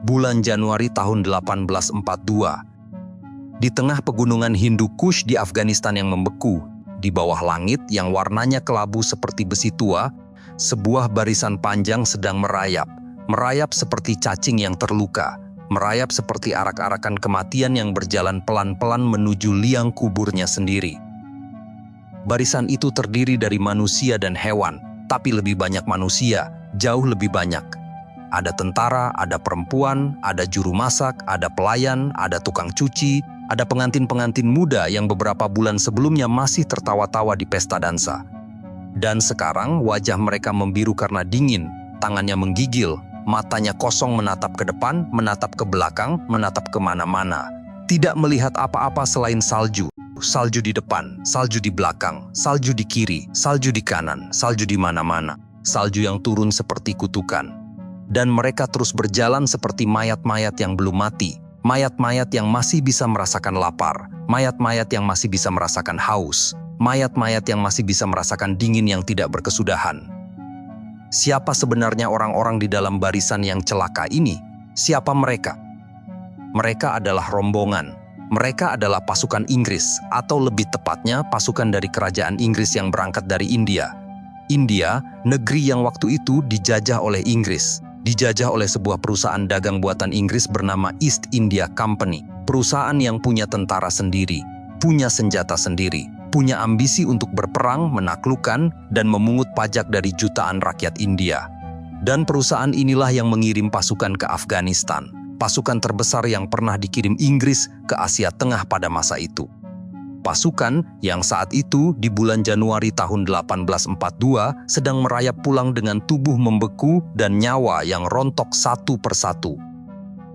Bulan Januari tahun 1842. Di tengah pegunungan Hindu Kush di Afghanistan yang membeku, di bawah langit yang warnanya kelabu seperti besi tua, sebuah barisan panjang sedang merayap seperti cacing yang terluka, merayap seperti arak-arakan kematian yang berjalan pelan-pelan menuju liang kuburnya sendiri. Barisan itu terdiri dari manusia dan hewan, tapi lebih banyak manusia, jauh lebih banyak. Ada tentara, ada perempuan, ada juru masak, ada pelayan, ada tukang cuci, ada pengantin-pengantin muda yang beberapa bulan sebelumnya masih tertawa-tawa di pesta dansa. Dan sekarang wajah mereka membiru karena dingin, tangannya menggigil, matanya kosong menatap ke depan, menatap ke belakang, menatap kemana-mana. Tidak melihat apa-apa selain salju. Salju di depan, salju di belakang, salju di kiri, salju di kanan, salju di mana-mana. Salju yang turun seperti kutukan. Dan mereka terus berjalan seperti mayat-mayat yang belum mati. Mayat-mayat yang masih bisa merasakan lapar. Mayat-mayat yang masih bisa merasakan haus. Mayat-mayat yang masih bisa merasakan dingin yang tidak berkesudahan. Siapa sebenarnya orang-orang di dalam barisan yang celaka ini? Siapa mereka? Mereka adalah rombongan. Mereka adalah pasukan Inggris, atau lebih tepatnya pasukan dari kerajaan Inggris yang berangkat dari India. India, negeri yang waktu itu dijajah oleh Inggris. Dijajah oleh sebuah perusahaan dagang buatan Inggris bernama East India Company. Perusahaan yang punya tentara sendiri, punya senjata sendiri, punya ambisi untuk berperang, menaklukkan, dan memungut pajak dari jutaan rakyat India. Dan perusahaan inilah yang mengirim pasukan ke Afghanistan, pasukan terbesar yang pernah dikirim Inggris ke Asia Tengah pada masa itu. Pasukan yang saat itu di bulan Januari tahun 1842 sedang merayap pulang dengan tubuh membeku dan nyawa yang rontok satu persatu.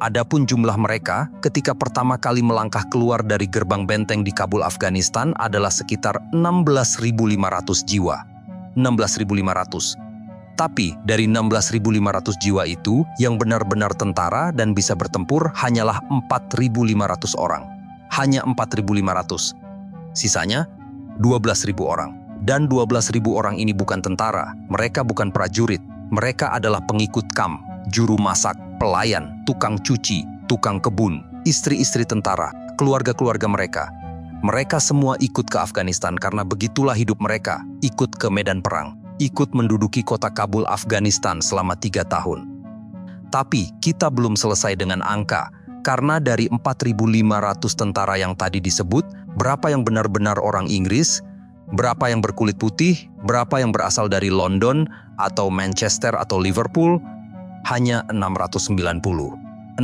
Adapun jumlah mereka ketika pertama kali melangkah keluar dari gerbang benteng di Kabul, Afghanistan adalah sekitar 16.500 jiwa. 16.500. Tapi dari 16.500 jiwa itu yang benar-benar tentara dan bisa bertempur hanyalah 4.500 orang. Hanya 4.500. Sisanya 12.000 orang. Dan 12.000 orang ini bukan tentara, mereka bukan prajurit, mereka adalah pengikut KAM, juru masak, pelayan, tukang cuci, tukang kebun, istri-istri tentara, keluarga-keluarga mereka. Mereka semua ikut ke Afghanistan karena begitulah hidup mereka, ikut ke medan perang, ikut menduduki kota Kabul, Afghanistan selama 3 tahun. Tapi kita belum selesai dengan angka, karena dari 4.500 tentara yang tadi disebut, berapa yang benar-benar orang Inggris, berapa yang berkulit putih, berapa yang berasal dari London atau Manchester atau Liverpool, hanya 690. 690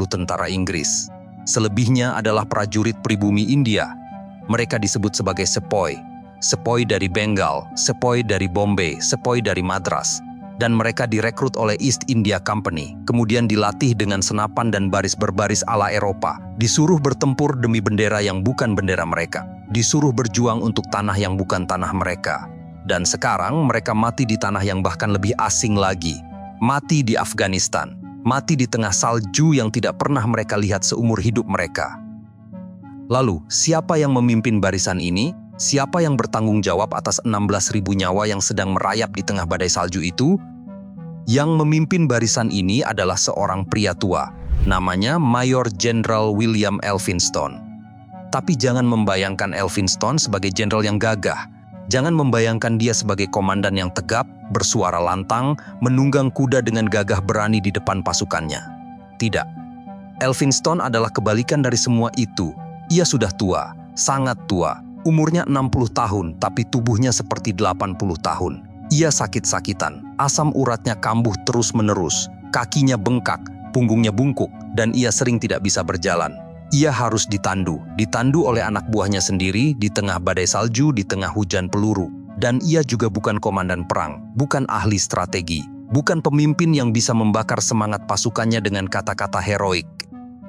tentara Inggris. Selebihnya adalah prajurit pribumi India. Mereka disebut sebagai sepoi. Sepoi dari Bengal, sepoi dari Bombay, sepoi dari Madras. Dan mereka direkrut oleh East India Company, kemudian dilatih dengan senapan dan baris berbaris ala Eropa, disuruh bertempur demi bendera yang bukan bendera mereka, disuruh berjuang untuk tanah yang bukan tanah mereka. Dan sekarang mereka mati di tanah yang bahkan lebih asing lagi, mati di Afghanistan, mati di tengah salju yang tidak pernah mereka lihat seumur hidup mereka. Lalu, siapa yang memimpin barisan ini? Siapa yang bertanggung jawab atas 16.000 nyawa yang sedang merayap di tengah badai salju itu? Yang memimpin barisan ini adalah seorang pria tua, namanya Mayor Jenderal William Elphinstone. Tapi jangan membayangkan Elphinstone sebagai jenderal yang gagah. Jangan membayangkan dia sebagai komandan yang tegap, bersuara lantang, menunggang kuda dengan gagah berani di depan pasukannya. Tidak. Elphinstone adalah kebalikan dari semua itu. Ia sudah tua, sangat tua. Umurnya 60 tahun, tapi tubuhnya seperti 80 tahun. Ia sakit-sakitan, asam uratnya kambuh terus-menerus, kakinya bengkak, punggungnya bungkuk, dan ia sering tidak bisa berjalan. Ia harus ditandu oleh anak buahnya sendiri di tengah badai salju, di tengah hujan peluru. Dan ia juga bukan komandan perang, bukan ahli strategi, bukan pemimpin yang bisa membakar semangat pasukannya dengan kata-kata heroik.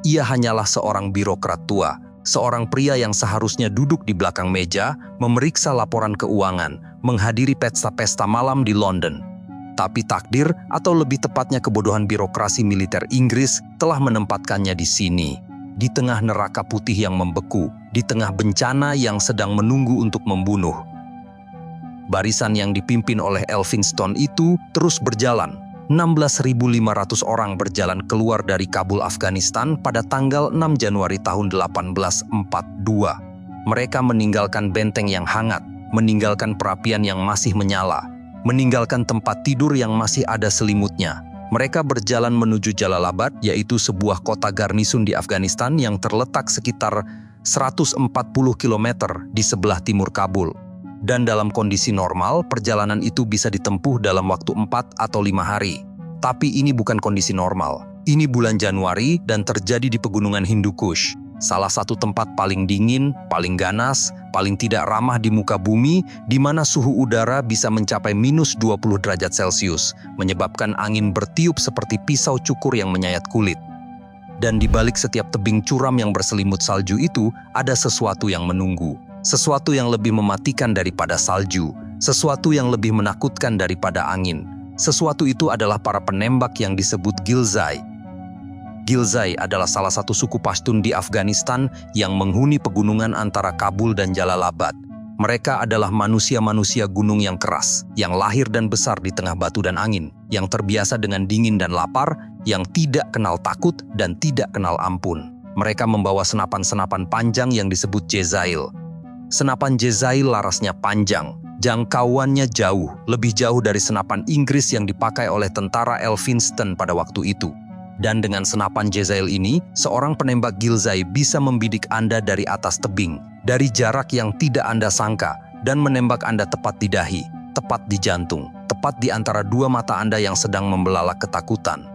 Ia hanyalah seorang birokrat tua, seorang pria yang seharusnya duduk di belakang meja, memeriksa laporan keuangan, menghadiri pesta-pesta malam di London. Tapi takdir, atau lebih tepatnya kebodohan birokrasi militer Inggris, telah menempatkannya di sini, di tengah neraka putih yang membeku, di tengah bencana yang sedang menunggu untuk membunuh. Barisan yang dipimpin oleh Elphinstone itu terus berjalan. 16.500 orang berjalan keluar dari Kabul, Afghanistan pada tanggal 6 Januari tahun 1842. Mereka meninggalkan benteng yang hangat, meninggalkan perapian yang masih menyala, meninggalkan tempat tidur yang masih ada selimutnya. Mereka berjalan menuju Jalalabad, yaitu sebuah kota garnisun di Afghanistan yang terletak sekitar 140 km di sebelah timur Kabul. Dan dalam kondisi normal, perjalanan itu bisa ditempuh dalam waktu 4 atau 5 hari. Tapi ini bukan kondisi normal. Ini bulan Januari dan terjadi di pegunungan Hindu Kush. Salah satu tempat paling dingin, paling ganas, paling tidak ramah di muka bumi, di mana suhu udara bisa mencapai minus 20 derajat Celcius, menyebabkan angin bertiup seperti pisau cukur yang menyayat kulit. Dan di balik setiap tebing curam yang berselimut salju itu, ada sesuatu yang menunggu. Sesuatu yang lebih mematikan daripada salju, sesuatu yang lebih menakutkan daripada angin. Sesuatu itu adalah para penembak yang disebut Ghilzai. Ghilzai adalah salah satu suku Pashtun di Afghanistan yang menghuni pegunungan antara Kabul dan Jalalabad. Mereka adalah manusia-manusia gunung yang keras, yang lahir dan besar di tengah batu dan angin, yang terbiasa dengan dingin dan lapar, yang tidak kenal takut dan tidak kenal ampun. Mereka membawa senapan-senapan panjang yang disebut jezail. Senapan jezail larasnya panjang, jangkauannya jauh, lebih jauh dari senapan Inggris yang dipakai oleh tentara Elphinstone pada waktu itu. Dan dengan senapan jezail ini, seorang penembak Ghilzai bisa membidik Anda dari atas tebing, dari jarak yang tidak Anda sangka, dan menembak Anda tepat di dahi, tepat di jantung, tepat di antara dua mata Anda yang sedang membelalak ketakutan.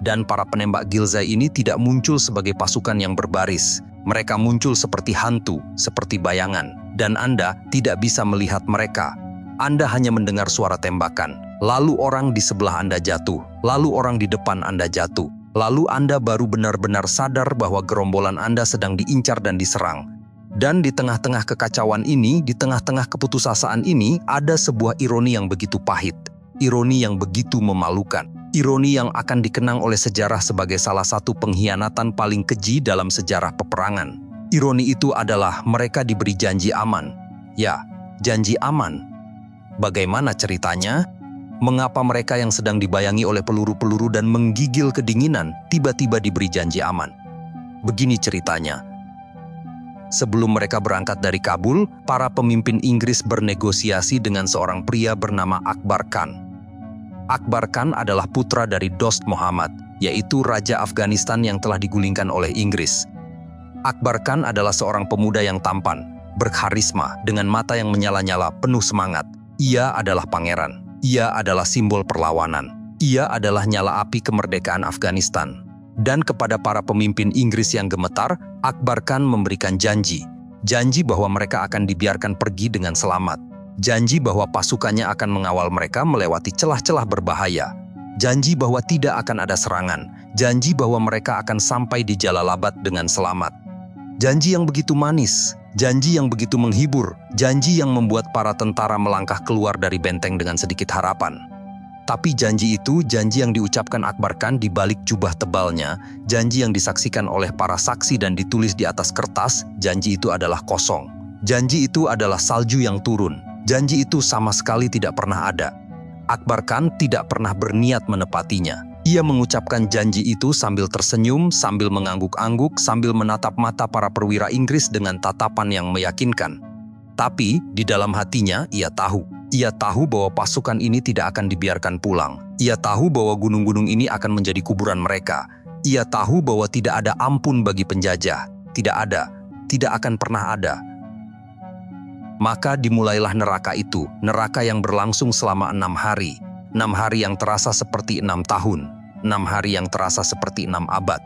Dan para penembak Ghilzai ini tidak muncul sebagai pasukan yang berbaris. Mereka muncul seperti hantu, seperti bayangan, dan Anda tidak bisa melihat mereka. Anda hanya mendengar suara tembakan. Lalu orang di sebelah Anda jatuh, lalu orang di depan Anda jatuh. Lalu Anda baru benar-benar sadar bahwa gerombolan Anda sedang diincar dan diserang. Dan di tengah-tengah kekacauan ini, di tengah-tengah keputusasaan ini, ada sebuah ironi yang begitu pahit. Ironi yang begitu memalukan. Ironi yang akan dikenang oleh sejarah sebagai salah satu pengkhianatan paling keji dalam sejarah peperangan. Ironi itu adalah mereka diberi janji aman. Ya, janji aman. Bagaimana ceritanya? Mengapa mereka yang sedang dibayangi oleh peluru-peluru dan menggigil kedinginan tiba-tiba diberi janji aman? Begini ceritanya. Sebelum mereka berangkat dari Kabul, para pemimpin Inggris bernegosiasi dengan seorang pria bernama Akbar Khan. Akbar Khan adalah putra dari Dost Muhammad, yaitu Raja Afghanistan yang telah digulingkan oleh Inggris. Akbar Khan adalah seorang pemuda yang tampan, berkarisma, dengan mata yang menyala-nyala, penuh semangat. Ia adalah pangeran. Ia adalah simbol perlawanan. Ia adalah nyala api kemerdekaan Afghanistan. Dan kepada para pemimpin Inggris yang gemetar, Akbar Khan memberikan janji. Janji bahwa mereka akan dibiarkan pergi dengan selamat. Janji bahwa pasukannya akan mengawal mereka melewati celah-celah berbahaya. Janji bahwa tidak akan ada serangan. Janji bahwa mereka akan sampai di Jalalabad dengan selamat. Janji yang begitu manis, janji yang begitu menghibur, janji yang membuat para tentara melangkah keluar dari benteng dengan sedikit harapan. Tapi janji itu, janji yang diucapkan Akbar Khan di balik jubah tebalnya, janji yang disaksikan oleh para saksi dan ditulis di atas kertas, janji itu adalah kosong. Janji itu adalah salju yang turun. Janji itu sama sekali tidak pernah ada. Akbar Khan tidak pernah berniat menepatinya. Ia mengucapkan janji itu sambil tersenyum, sambil mengangguk-angguk, sambil menatap mata para perwira Inggris dengan tatapan yang meyakinkan. Tapi di dalam hatinya ia tahu. Ia tahu bahwa pasukan ini tidak akan dibiarkan pulang. Ia tahu bahwa gunung-gunung ini akan menjadi kuburan mereka. Ia tahu bahwa tidak ada ampun bagi penjajah. Tidak ada. Tidak akan pernah ada. Maka dimulailah neraka itu, neraka yang berlangsung selama 6 hari. 6 hari yang terasa seperti 6 tahun, 6 hari yang terasa seperti 6 abad.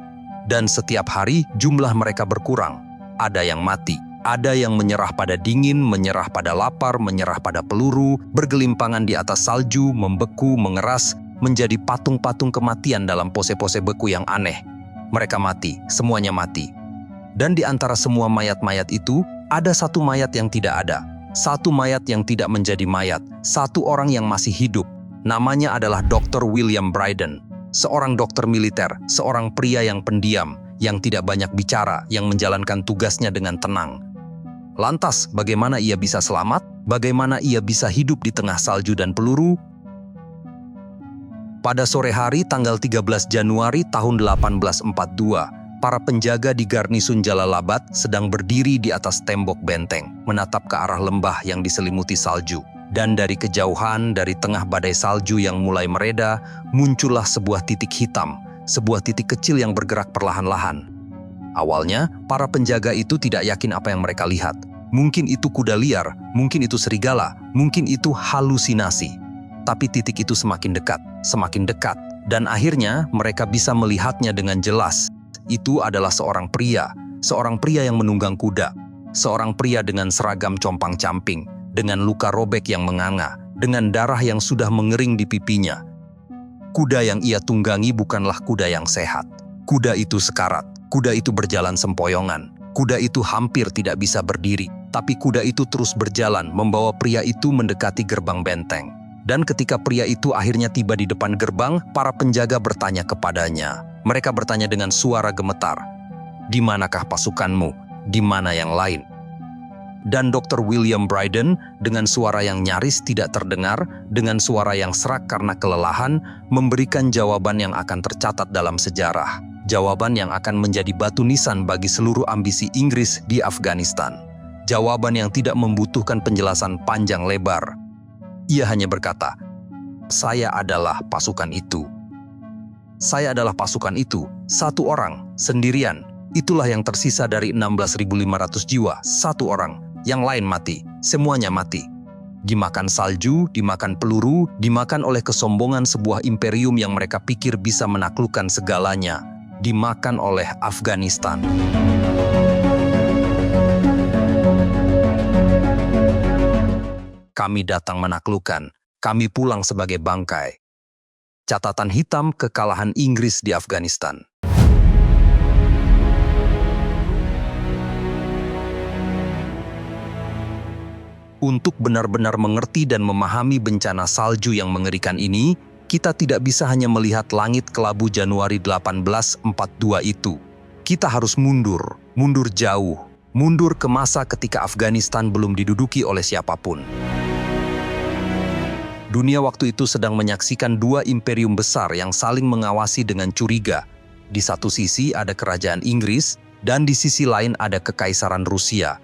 Dan setiap hari jumlah mereka berkurang. Ada yang mati, ada yang menyerah pada dingin, menyerah pada lapar, menyerah pada peluru, bergelimpangan di atas salju, membeku, mengeras, menjadi patung-patung kematian dalam pose-pose beku yang aneh. Mereka mati, semuanya mati. Dan di antara semua mayat-mayat itu, ada satu mayat yang tidak ada, satu mayat yang tidak menjadi mayat, satu orang yang masih hidup. Namanya adalah Dr. William Brydon, seorang dokter militer, seorang pria yang pendiam, yang tidak banyak bicara, yang menjalankan tugasnya dengan tenang. Lantas, bagaimana ia bisa selamat? Bagaimana ia bisa hidup di tengah salju dan peluru? Pada sore hari tanggal 13 Januari tahun 1842, para penjaga di garnisun Jalalabad sedang berdiri di atas tembok benteng, menatap ke arah lembah yang diselimuti salju. Dan dari kejauhan, dari tengah badai salju yang mulai mereda, muncullah sebuah titik hitam, sebuah titik kecil yang bergerak perlahan-lahan. Awalnya, para penjaga itu tidak yakin apa yang mereka lihat. Mungkin itu kuda liar, mungkin itu serigala, mungkin itu halusinasi. Tapi titik itu semakin dekat, dan akhirnya mereka bisa melihatnya dengan jelas. Itu adalah seorang pria yang menunggang kuda, seorang pria dengan seragam compang-camping, dengan luka robek yang menganga, dengan darah yang sudah mengering di pipinya. Kuda yang ia tunggangi bukanlah kuda yang sehat. Kuda itu sekarat, kuda itu berjalan sempoyongan, kuda itu hampir tidak bisa berdiri. Tapi kuda itu terus berjalan, membawa pria itu mendekati gerbang benteng. Dan ketika pria itu akhirnya tiba di depan gerbang, para penjaga bertanya kepadanya. Mereka bertanya dengan suara gemetar, "Di manakah pasukanmu? Di mana yang lain?" Dan Dr. William Bryden dengan suara yang nyaris tidak terdengar, dengan suara yang serak karena kelelahan, memberikan jawaban yang akan tercatat dalam sejarah. Jawaban yang akan menjadi batu nisan bagi seluruh ambisi Inggris di Afghanistan. Jawaban yang tidak membutuhkan penjelasan panjang lebar. Ia hanya berkata, "Saya adalah pasukan itu. Saya adalah pasukan itu, satu orang, sendirian. Itulah yang tersisa dari 16.500 jiwa, satu orang. Yang lain mati, semuanya mati. Dimakan salju, dimakan peluru, dimakan oleh kesombongan sebuah imperium yang mereka pikir bisa menaklukkan segalanya. Dimakan oleh Afghanistan." Kami datang menaklukkan, kami pulang sebagai bangkai. Catatan hitam kekalahan Inggris di Afghanistan. Untuk benar-benar mengerti dan memahami bencana salju yang mengerikan ini, kita tidak bisa hanya melihat langit kelabu Januari 1842 itu. Kita harus mundur jauh, mundur ke masa ketika Afghanistan belum diduduki oleh siapapun. Dunia waktu itu sedang menyaksikan dua imperium besar yang saling mengawasi dengan curiga. Di satu sisi ada kerajaan Inggris, dan di sisi lain ada kekaisaran Rusia.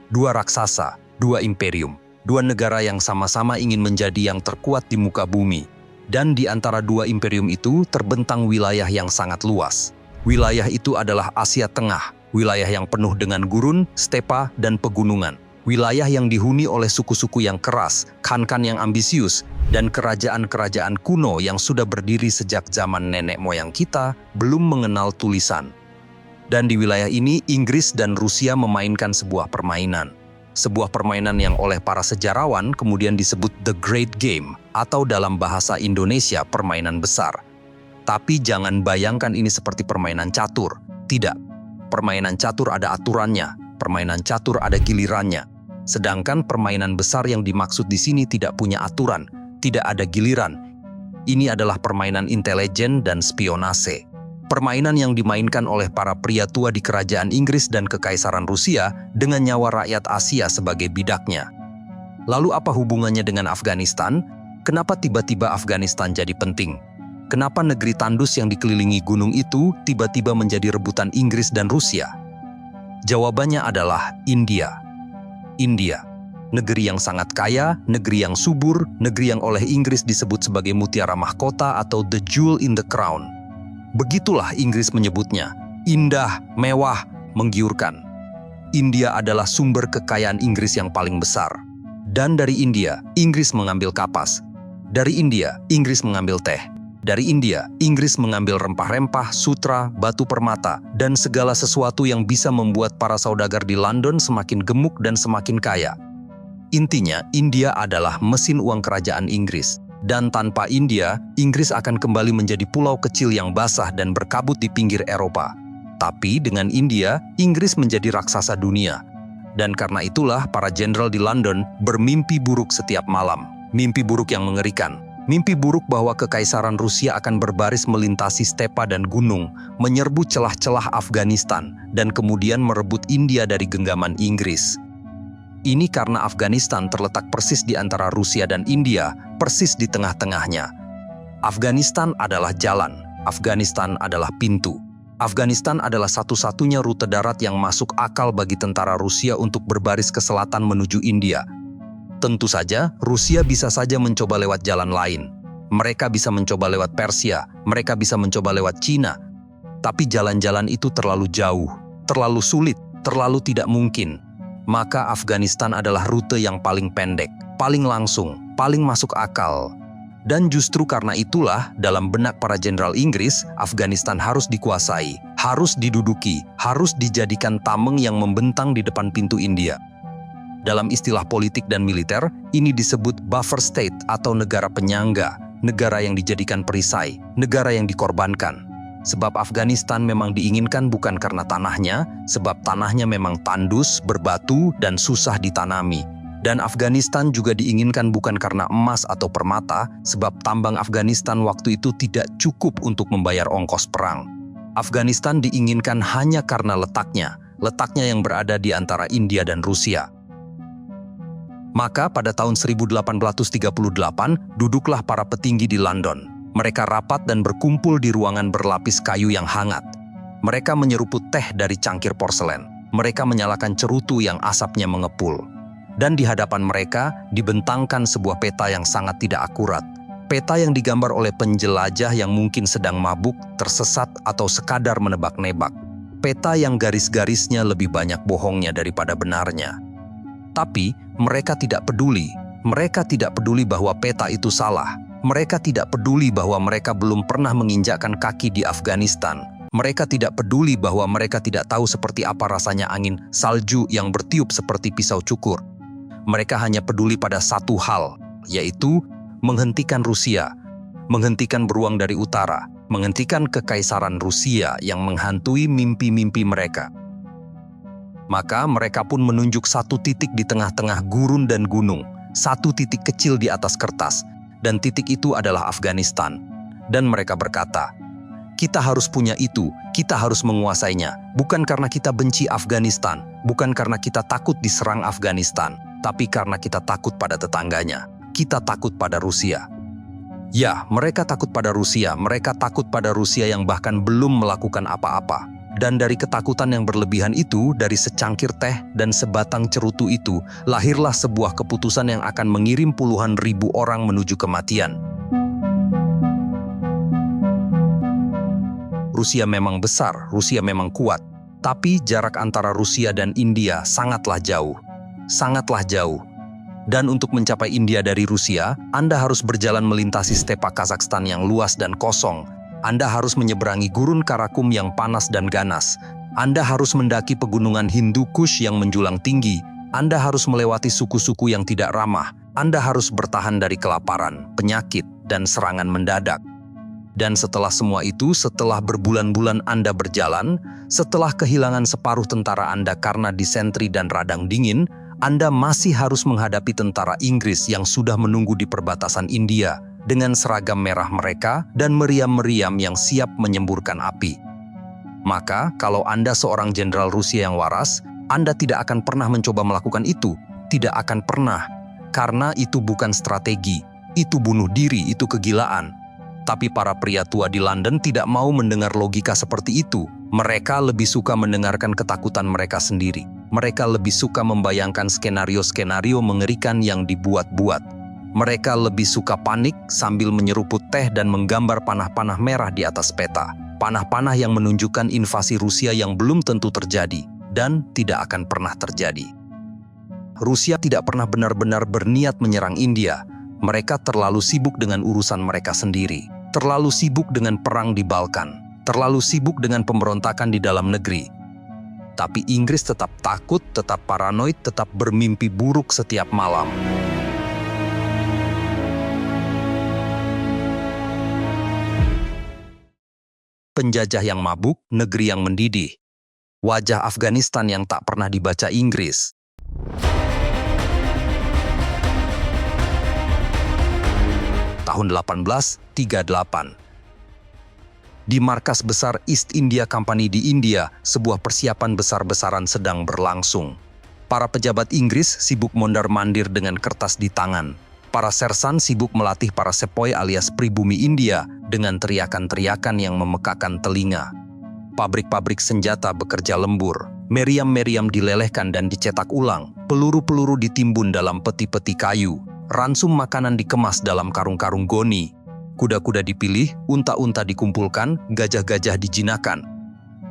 Dua raksasa, dua imperium, dua negara yang sama-sama ingin menjadi yang terkuat di muka bumi. Dan di antara dua imperium itu terbentang wilayah yang sangat luas. Wilayah itu adalah Asia Tengah, wilayah yang penuh dengan gurun, stepa, dan pegunungan. Wilayah yang dihuni oleh suku-suku yang keras, khan-khan yang ambisius, dan kerajaan-kerajaan kuno yang sudah berdiri sejak zaman nenek moyang kita belum mengenal tulisan. Dan di wilayah ini, Inggris dan Rusia memainkan sebuah permainan. Sebuah permainan yang oleh para sejarawan kemudian disebut The Great Game, atau dalam bahasa Indonesia, permainan besar. Tapi jangan bayangkan ini seperti permainan catur. Tidak. Permainan catur ada aturannya. Permainan catur ada gilirannya. Sedangkan permainan besar yang dimaksud di sini tidak punya aturan, tidak ada giliran. Ini adalah permainan intelijen dan spionase. Permainan yang dimainkan oleh para pria tua di kerajaan Inggris dan kekaisaran Rusia dengan nyawa rakyat Asia sebagai bidaknya. Lalu apa hubungannya dengan Afghanistan? Kenapa tiba-tiba Afghanistan jadi penting? Kenapa negeri tandus yang dikelilingi gunung itu tiba-tiba menjadi rebutan Inggris dan Rusia? Jawabannya adalah India. India, negeri yang sangat kaya, negeri yang subur, negeri yang oleh Inggris disebut sebagai mutiara mahkota atau the jewel in the crown. Begitulah Inggris menyebutnya, indah, mewah, menggiurkan. India adalah sumber kekayaan Inggris yang paling besar. Dan dari India, Inggris mengambil kapas. Dari India, Inggris mengambil teh. Dari India, Inggris mengambil rempah-rempah, sutra, batu permata, dan segala sesuatu yang bisa membuat para saudagar di London semakin gemuk dan semakin kaya. Intinya, India adalah mesin uang kerajaan Inggris. Dan tanpa India, Inggris akan kembali menjadi pulau kecil yang basah dan berkabut di pinggir Eropa. Tapi dengan India, Inggris menjadi raksasa dunia. Dan karena itulah para jenderal di London bermimpi buruk setiap malam. Mimpi buruk yang mengerikan. Mimpi buruk bahwa kekaisaran Rusia akan berbaris melintasi stepa dan gunung, menyerbu celah-celah Afghanistan, dan kemudian merebut India dari genggaman Inggris. Ini karena Afghanistan terletak persis di antara Rusia dan India, persis di tengah-tengahnya. Afghanistan adalah jalan, Afghanistan adalah pintu. Afghanistan adalah satu-satunya rute darat yang masuk akal bagi tentara Rusia untuk berbaris ke selatan menuju India. Tentu saja, Rusia bisa saja mencoba lewat jalan lain. Mereka bisa mencoba lewat Persia, mereka bisa mencoba lewat Cina. Tapi jalan-jalan itu terlalu jauh, terlalu sulit, terlalu tidak mungkin. Maka Afghanistan adalah rute yang paling pendek, paling langsung, paling masuk akal. Dan justru karena itulah, dalam benak para jenderal Inggris, Afghanistan harus dikuasai, harus diduduki, harus dijadikan tameng yang membentang di depan pintu India. Dalam istilah politik dan militer, ini disebut buffer state atau negara penyangga, negara yang dijadikan perisai, negara yang dikorbankan. Sebab Afghanistan memang diinginkan bukan karena tanahnya, sebab tanahnya memang tandus, berbatu, dan susah ditanami. Dan Afghanistan juga diinginkan bukan karena emas atau permata, sebab tambang Afghanistan waktu itu tidak cukup untuk membayar ongkos perang. Afghanistan diinginkan hanya karena letaknya yang berada di antara India dan Rusia. Maka pada tahun 1838, duduklah para petinggi di London. Mereka rapat dan berkumpul di ruangan berlapis kayu yang hangat. Mereka menyeruput teh dari cangkir porselen. Mereka menyalakan cerutu yang asapnya mengepul. Dan di hadapan mereka dibentangkan sebuah peta yang sangat tidak akurat. Peta yang digambar oleh penjelajah yang mungkin sedang mabuk, tersesat, atau sekadar menebak-nebak. Peta yang garis-garisnya lebih banyak bohongnya daripada benarnya. Tapi mereka tidak peduli. Mereka tidak peduli bahwa peta itu salah. Mereka tidak peduli bahwa mereka belum pernah menginjakkan kaki di Afghanistan. Mereka tidak peduli bahwa mereka tidak tahu seperti apa rasanya angin salju yang bertiup seperti pisau cukur. Mereka hanya peduli pada satu hal, yaitu menghentikan Rusia, menghentikan beruang dari utara, menghentikan kekaisaran Rusia yang menghantui mimpi-mimpi mereka. Maka mereka pun menunjuk satu titik di tengah-tengah gurun dan gunung, satu titik kecil di atas kertas, dan titik itu adalah Afghanistan. Dan mereka berkata, kita harus punya itu, kita harus menguasainya, bukan karena kita benci Afghanistan, bukan karena kita takut diserang Afghanistan, tapi karena kita takut pada tetangganya. Kita takut pada Rusia. Ya, mereka takut pada Rusia. Mereka takut pada Rusia yang bahkan belum melakukan apa-apa. Dan dari ketakutan yang berlebihan itu, dari secangkir teh dan sebatang cerutu itu, lahirlah sebuah keputusan yang akan mengirim puluhan ribu orang menuju kematian. Rusia memang besar, Rusia memang kuat. Tapi jarak antara Rusia dan India sangatlah jauh. Sangatlah jauh. Dan untuk mencapai India dari Rusia, Anda harus berjalan melintasi stepa Kazakhstan yang luas dan kosong. Anda harus menyeberangi gurun Karakum yang panas dan ganas. Anda harus mendaki pegunungan Hindu Kush yang menjulang tinggi. Anda harus melewati suku-suku yang tidak ramah. Anda harus bertahan dari kelaparan, penyakit, dan serangan mendadak. Dan setelah semua itu, setelah berbulan-bulan Anda berjalan, setelah kehilangan separuh tentara Anda karena disentri dan radang dingin, Anda masih harus menghadapi tentara Inggris yang sudah menunggu di perbatasan India dengan seragam merah mereka dan meriam-meriam yang siap menyemburkan api. Maka, kalau Anda seorang jenderal Rusia yang waras, Anda tidak akan pernah mencoba melakukan itu. Tidak akan pernah. Karena itu bukan strategi. Itu bunuh diri, itu kegilaan. Tapi para pria tua di London tidak mau mendengar logika seperti itu. Mereka lebih suka mendengarkan ketakutan mereka sendiri. Mereka lebih suka membayangkan skenario-skenario mengerikan yang dibuat-buat. Mereka lebih suka panik sambil menyeruput teh dan menggambar panah-panah merah di atas peta. Panah-panah yang menunjukkan invasi Rusia yang belum tentu terjadi dan tidak akan pernah terjadi. Rusia tidak pernah benar-benar berniat menyerang India. Mereka terlalu sibuk dengan urusan mereka sendiri. Terlalu sibuk dengan perang di Balkan. Terlalu sibuk dengan pemberontakan di dalam negeri. Tapi Inggris tetap takut, tetap paranoid, tetap bermimpi buruk setiap malam. Penjajah yang mabuk, negeri yang mendidih. Wajah Afghanistan yang tak pernah dibaca Inggris. Tahun 1838. Di markas besar East India Company di India, sebuah persiapan besar-besaran sedang berlangsung. Para pejabat Inggris sibuk mondar-mandir dengan kertas di tangan. Para sersan sibuk melatih para sepoi alias pribumi India dengan teriakan-teriakan yang memekakan telinga. Pabrik-pabrik senjata bekerja lembur. Meriam-meriam dilelehkan dan dicetak ulang. Peluru-peluru ditimbun dalam peti-peti kayu. Ransum makanan dikemas dalam karung-karung goni. Kuda-kuda dipilih, unta-unta dikumpulkan, gajah-gajah dijinakan.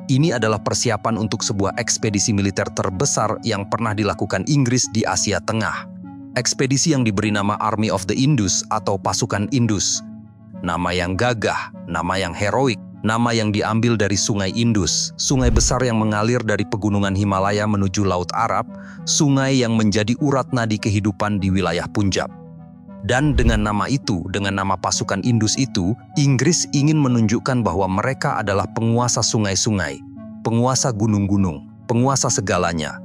Ini adalah persiapan untuk sebuah ekspedisi militer terbesar yang pernah dilakukan Inggris di Asia Tengah. Ekspedisi yang diberi nama Army of the Indus atau Pasukan Indus. Nama yang gagah, nama yang heroik, nama yang diambil dari Sungai Indus, sungai besar yang mengalir dari pegunungan Himalaya menuju Laut Arab, sungai yang menjadi urat nadi kehidupan di wilayah Punjab. Dan dengan nama itu, dengan nama pasukan Indus itu, Inggris ingin menunjukkan bahwa mereka adalah penguasa sungai-sungai, penguasa gunung-gunung, penguasa segalanya.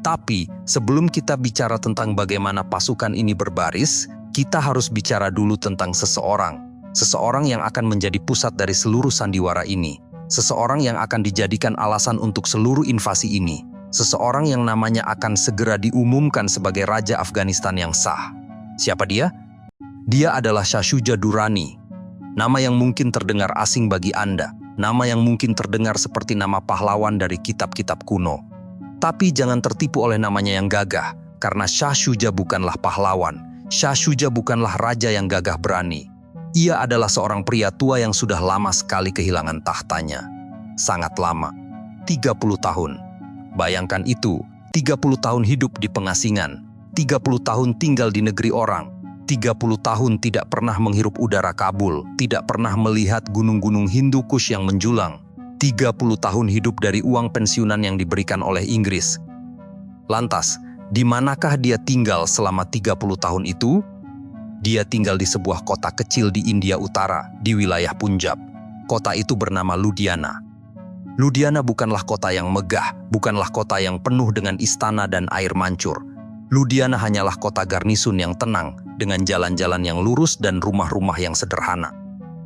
Tapi, sebelum kita bicara tentang bagaimana pasukan ini berbaris, kita harus bicara dulu tentang seseorang. Seseorang yang akan menjadi pusat dari seluruh sandiwara ini. Seseorang yang akan dijadikan alasan untuk seluruh invasi ini. Seseorang yang namanya akan segera diumumkan sebagai Raja Afghanistan yang sah. Siapa dia? Dia adalah Shah Shuja Durrani. Nama yang mungkin terdengar asing bagi Anda. Nama yang mungkin terdengar seperti nama pahlawan dari kitab-kitab kuno. Tapi jangan tertipu oleh namanya yang gagah, karena Shah Shuja bukanlah pahlawan. Shah Shuja bukanlah raja yang gagah berani. Ia adalah seorang pria tua yang sudah lama sekali kehilangan tahtanya. Sangat lama. 30 tahun. Bayangkan itu, 30 tahun hidup di pengasingan, 30 tahun tinggal di negeri orang, 30 tahun tidak pernah menghirup udara Kabul, tidak pernah melihat gunung-gunung Hindu Kush yang menjulang, 30 tahun hidup dari uang pensiunan yang diberikan oleh Inggris. Lantas, di manakah dia tinggal selama 30 tahun itu? Dia tinggal di sebuah kota kecil di India Utara, di wilayah Punjab. Kota itu bernama Ludhiana. Ludhiana bukanlah kota yang megah, bukanlah kota yang penuh dengan istana dan air mancur. Ludhiana hanyalah kota garnisun yang tenang, dengan jalan-jalan yang lurus dan rumah-rumah yang sederhana.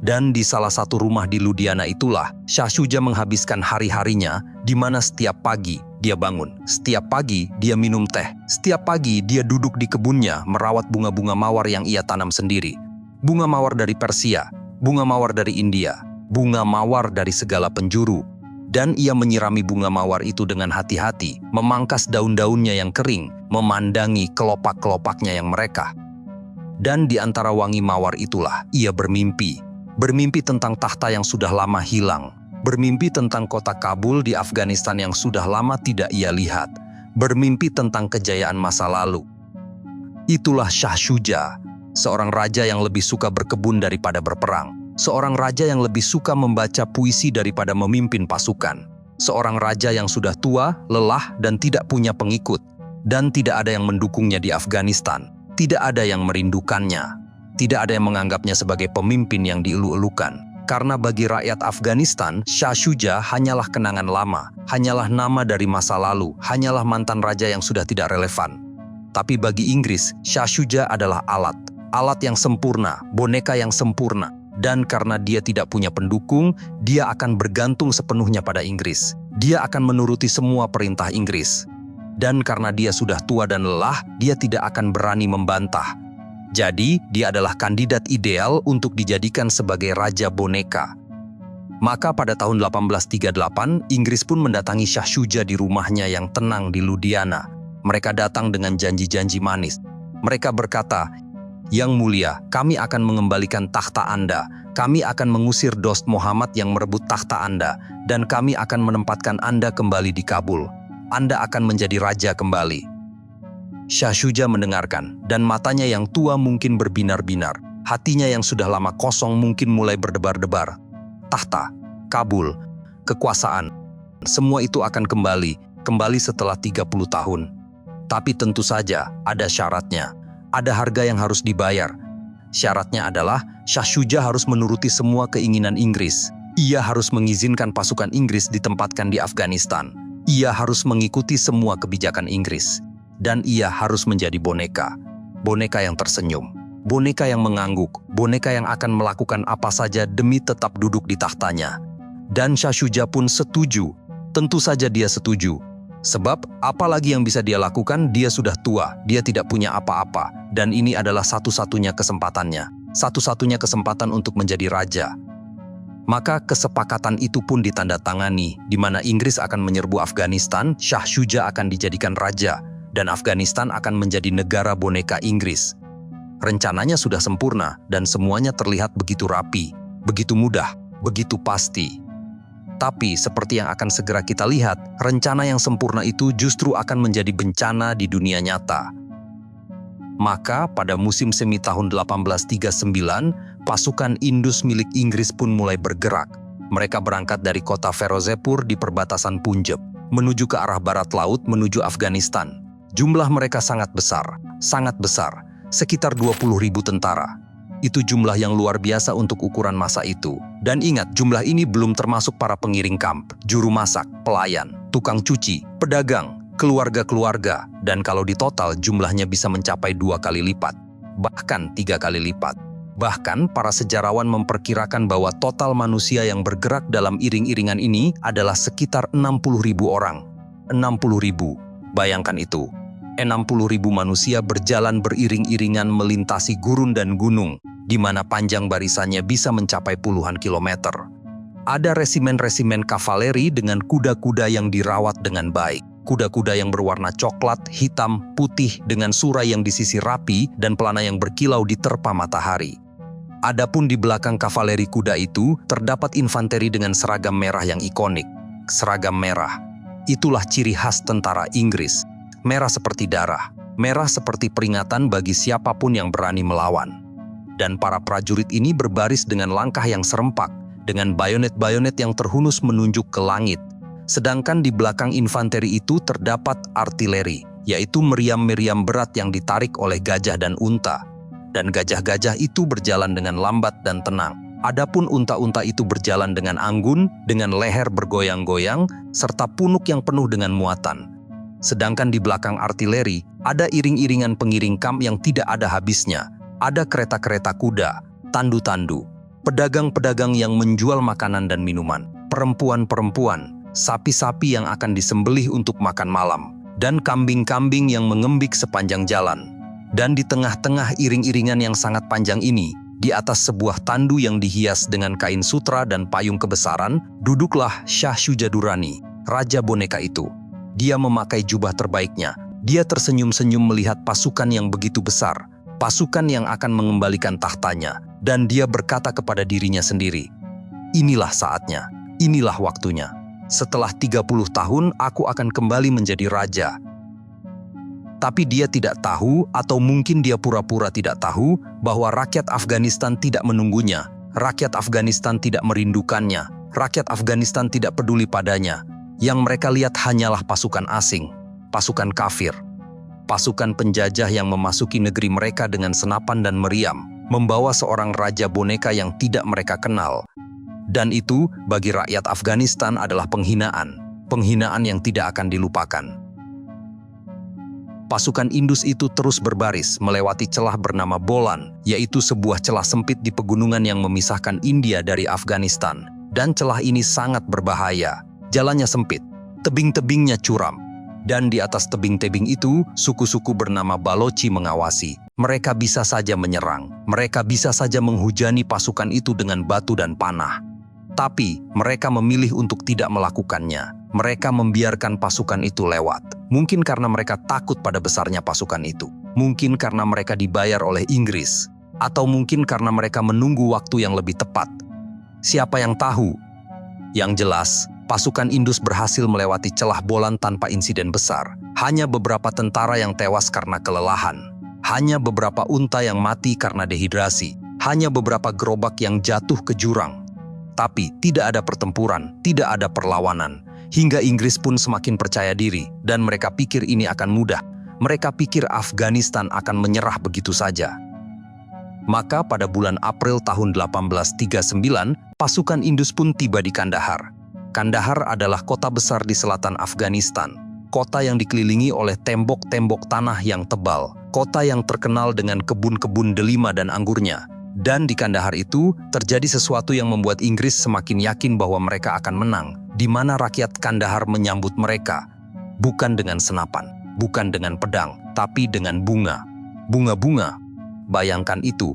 Dan di salah satu rumah di Ludhiana itulah, Shah Shuja menghabiskan hari-harinya, di mana setiap pagi dia bangun, setiap pagi dia minum teh, setiap pagi dia duduk di kebunnya merawat bunga-bunga mawar yang ia tanam sendiri. Bunga mawar dari Persia, bunga mawar dari India, bunga mawar dari segala penjuru. Dan ia menyirami bunga mawar itu dengan hati-hati, memangkas daun-daunnya yang kering, memandangi kelopak-kelopaknya yang merekah. Dan di antara wangi mawar itulah ia bermimpi. Bermimpi tentang tahta yang sudah lama hilang. Bermimpi tentang kota Kabul di Afghanistan yang sudah lama tidak ia lihat. Bermimpi tentang kejayaan masa lalu. Itulah Shah Shuja, seorang raja yang lebih suka berkebun daripada berperang. Seorang raja yang lebih suka membaca puisi daripada memimpin pasukan. Seorang raja yang sudah tua, lelah, dan tidak punya pengikut. Dan tidak ada yang mendukungnya di Afghanistan. Tidak ada yang merindukannya. Tidak ada yang menganggapnya sebagai pemimpin yang dielu-elukan. Karena bagi rakyat Afghanistan, Shah Shuja hanyalah kenangan lama, hanyalah nama dari masa lalu, hanyalah mantan raja yang sudah tidak relevan. Tapi bagi Inggris, Shah Shuja adalah alat. Alat yang sempurna, boneka yang sempurna. Dan karena dia tidak punya pendukung, dia akan bergantung sepenuhnya pada Inggris. Dia akan menuruti semua perintah Inggris. Dan karena dia sudah tua dan lelah, dia tidak akan berani membantah. Jadi, dia adalah kandidat ideal untuk dijadikan sebagai raja boneka. Maka pada tahun 1838, Inggris pun mendatangi Shah Shuja di rumahnya yang tenang di Ludhiana. Mereka datang dengan janji-janji manis. Mereka berkata, "Yang mulia, kami akan mengembalikan takhta Anda. Kami akan mengusir Dost Muhammad yang merebut takhta Anda. Dan kami akan menempatkan Anda kembali di Kabul. Anda akan menjadi raja kembali." Shah Shuja mendengarkan, dan matanya yang tua mungkin berbinar-binar. Hatinya yang sudah lama kosong mungkin mulai berdebar-debar. Takhta, Kabul, kekuasaan, semua itu akan kembali setelah 30 tahun. Tapi tentu saja ada syaratnya. Ada harga yang harus dibayar. Syaratnya adalah Shah Shuja harus menuruti semua keinginan Inggris. Ia harus mengizinkan pasukan Inggris ditempatkan di Afghanistan. Ia harus mengikuti semua kebijakan Inggris. Dan ia harus menjadi boneka. Boneka yang tersenyum. Boneka yang mengangguk. Boneka yang akan melakukan apa saja demi tetap duduk di tahtanya. Dan Shah Shuja pun setuju. Tentu saja dia setuju. Sebab, apalagi yang bisa dia lakukan, dia sudah tua, dia tidak punya apa-apa, dan ini adalah satu-satunya kesempatannya. Satu-satunya kesempatan untuk menjadi raja. Maka kesepakatan itu pun ditandatangani, di mana Inggris akan menyerbu Afghanistan, Shah Shuja akan dijadikan raja, dan Afghanistan akan menjadi negara boneka Inggris. Rencananya sudah sempurna, dan semuanya terlihat begitu rapi, begitu mudah, begitu pasti. Tapi seperti yang akan segera kita lihat, rencana yang sempurna itu justru akan menjadi bencana di dunia nyata. Maka pada musim semi tahun 1839, pasukan Indus milik Inggris pun mulai bergerak. Mereka berangkat dari kota Ferozepur di perbatasan Punjab, menuju ke arah barat laut menuju Afghanistan. Jumlah mereka sangat besar, sekitar 20.000 tentara. Itu jumlah yang luar biasa untuk ukuran masa itu. Dan ingat, jumlah ini belum termasuk para pengiring kamp, juru masak, pelayan, tukang cuci, pedagang, keluarga-keluarga, dan kalau ditotal jumlahnya bisa mencapai 2 kali lipat, bahkan 3 kali lipat. Bahkan para sejarawan memperkirakan bahwa total manusia yang bergerak dalam iring-iringan ini adalah sekitar 60.000 orang. 60.000, bayangkan itu. 60.000 manusia berjalan beriring-iringan melintasi gurun dan gunung, di mana panjang barisannya bisa mencapai puluhan kilometer. Ada resimen-resimen kavaleri dengan kuda-kuda yang dirawat dengan baik. Kuda-kuda yang berwarna coklat, hitam, putih dengan surai yang disisir rapi dan pelana yang berkilau diterpa matahari. Adapun di belakang kavaleri kuda itu terdapat infanteri dengan seragam merah yang ikonik. Seragam merah. Itulah ciri khas tentara Inggris. Merah seperti darah, merah seperti peringatan bagi siapapun yang berani melawan. Dan para prajurit ini berbaris dengan langkah yang serempak, dengan bayonet-bayonet yang terhunus menunjuk ke langit. Sedangkan di belakang infanteri itu terdapat artileri, yaitu meriam-meriam berat yang ditarik oleh gajah dan unta. Dan gajah-gajah itu berjalan dengan lambat dan tenang. Adapun unta-unta itu berjalan dengan anggun, dengan leher bergoyang-goyang, serta punuk yang penuh dengan muatan. Sedangkan di belakang artileri, ada iring-iringan pengiring kamp yang tidak ada habisnya. Ada kereta-kereta kuda, tandu-tandu, pedagang-pedagang yang menjual makanan dan minuman, perempuan-perempuan, sapi-sapi yang akan disembelih untuk makan malam, dan kambing-kambing yang mengembik sepanjang jalan. Dan di tengah-tengah iring-iringan yang sangat panjang ini, di atas sebuah tandu yang dihias dengan kain sutra dan payung kebesaran, duduklah Shah Shuja Durrani, raja boneka itu. Dia memakai jubah terbaiknya. Dia tersenyum-senyum melihat pasukan yang begitu besar, pasukan yang akan mengembalikan tahtanya, dan dia berkata kepada dirinya sendiri, "Inilah saatnya, inilah waktunya. Setelah 30 tahun, aku akan kembali menjadi raja." Tapi dia tidak tahu, atau mungkin dia pura-pura tidak tahu, bahwa rakyat Afghanistan tidak menunggunya. Rakyat Afghanistan tidak merindukannya. Rakyat Afghanistan tidak peduli padanya. Yang mereka lihat hanyalah pasukan asing, pasukan kafir, pasukan penjajah yang memasuki negeri mereka dengan senapan dan meriam, membawa seorang raja boneka yang tidak mereka kenal. Dan itu, bagi rakyat Afghanistan adalah penghinaan, penghinaan yang tidak akan dilupakan. Pasukan Indus itu terus berbaris melewati celah bernama Bolan, yaitu sebuah celah sempit di pegunungan yang memisahkan India dari Afghanistan. Dan celah ini sangat berbahaya. Jalannya sempit, tebing-tebingnya curam. Dan di atas tebing-tebing itu, suku-suku bernama Balochi mengawasi. Mereka bisa saja menyerang, mereka bisa saja menghujani pasukan itu dengan batu dan panah. Tapi, mereka memilih untuk tidak melakukannya. Mereka membiarkan pasukan itu lewat. Mungkin karena mereka takut pada besarnya pasukan itu. Mungkin karena mereka dibayar oleh Inggris. Atau mungkin karena mereka menunggu waktu yang lebih tepat. Siapa yang tahu? Yang jelas, pasukan Indus berhasil melewati celah Bolan tanpa insiden besar. Hanya beberapa tentara yang tewas karena kelelahan. Hanya beberapa unta yang mati karena dehidrasi. Hanya beberapa gerobak yang jatuh ke jurang. Tapi tidak ada pertempuran, tidak ada perlawanan. Hingga Inggris pun semakin percaya diri dan mereka pikir ini akan mudah. Mereka pikir Afghanistan akan menyerah begitu saja. Maka pada bulan April tahun 1839, pasukan Indus pun tiba di Kandahar. Kandahar adalah kota besar di selatan Afghanistan. Kota yang dikelilingi oleh tembok-tembok tanah yang tebal. Kota yang terkenal dengan kebun-kebun delima dan anggurnya. Dan di Kandahar itu, terjadi sesuatu yang membuat Inggris semakin yakin bahwa mereka akan menang, di mana rakyat Kandahar menyambut mereka. bukan dengan senapan, bukan dengan pedang, tapi dengan bunga. Bunga-bunga. Bayangkan itu,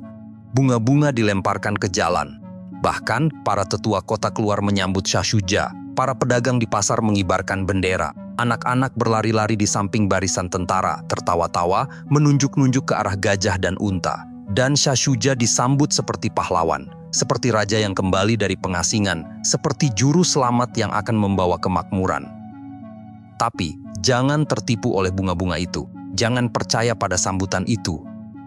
bunga-bunga dilemparkan ke jalan. Bahkan para tetua kota keluar menyambut Shah Shuja. Para pedagang di pasar mengibarkan bendera. Anak-anak berlari-lari di samping barisan tentara, tertawa-tawa, menunjuk-nunjuk ke arah gajah dan unta. Dan Shah Shuja disambut seperti pahlawan, seperti raja yang kembali dari pengasingan, seperti juru selamat yang akan membawa kemakmuran. Tapi, jangan tertipu oleh bunga-bunga itu. Jangan percaya pada sambutan itu.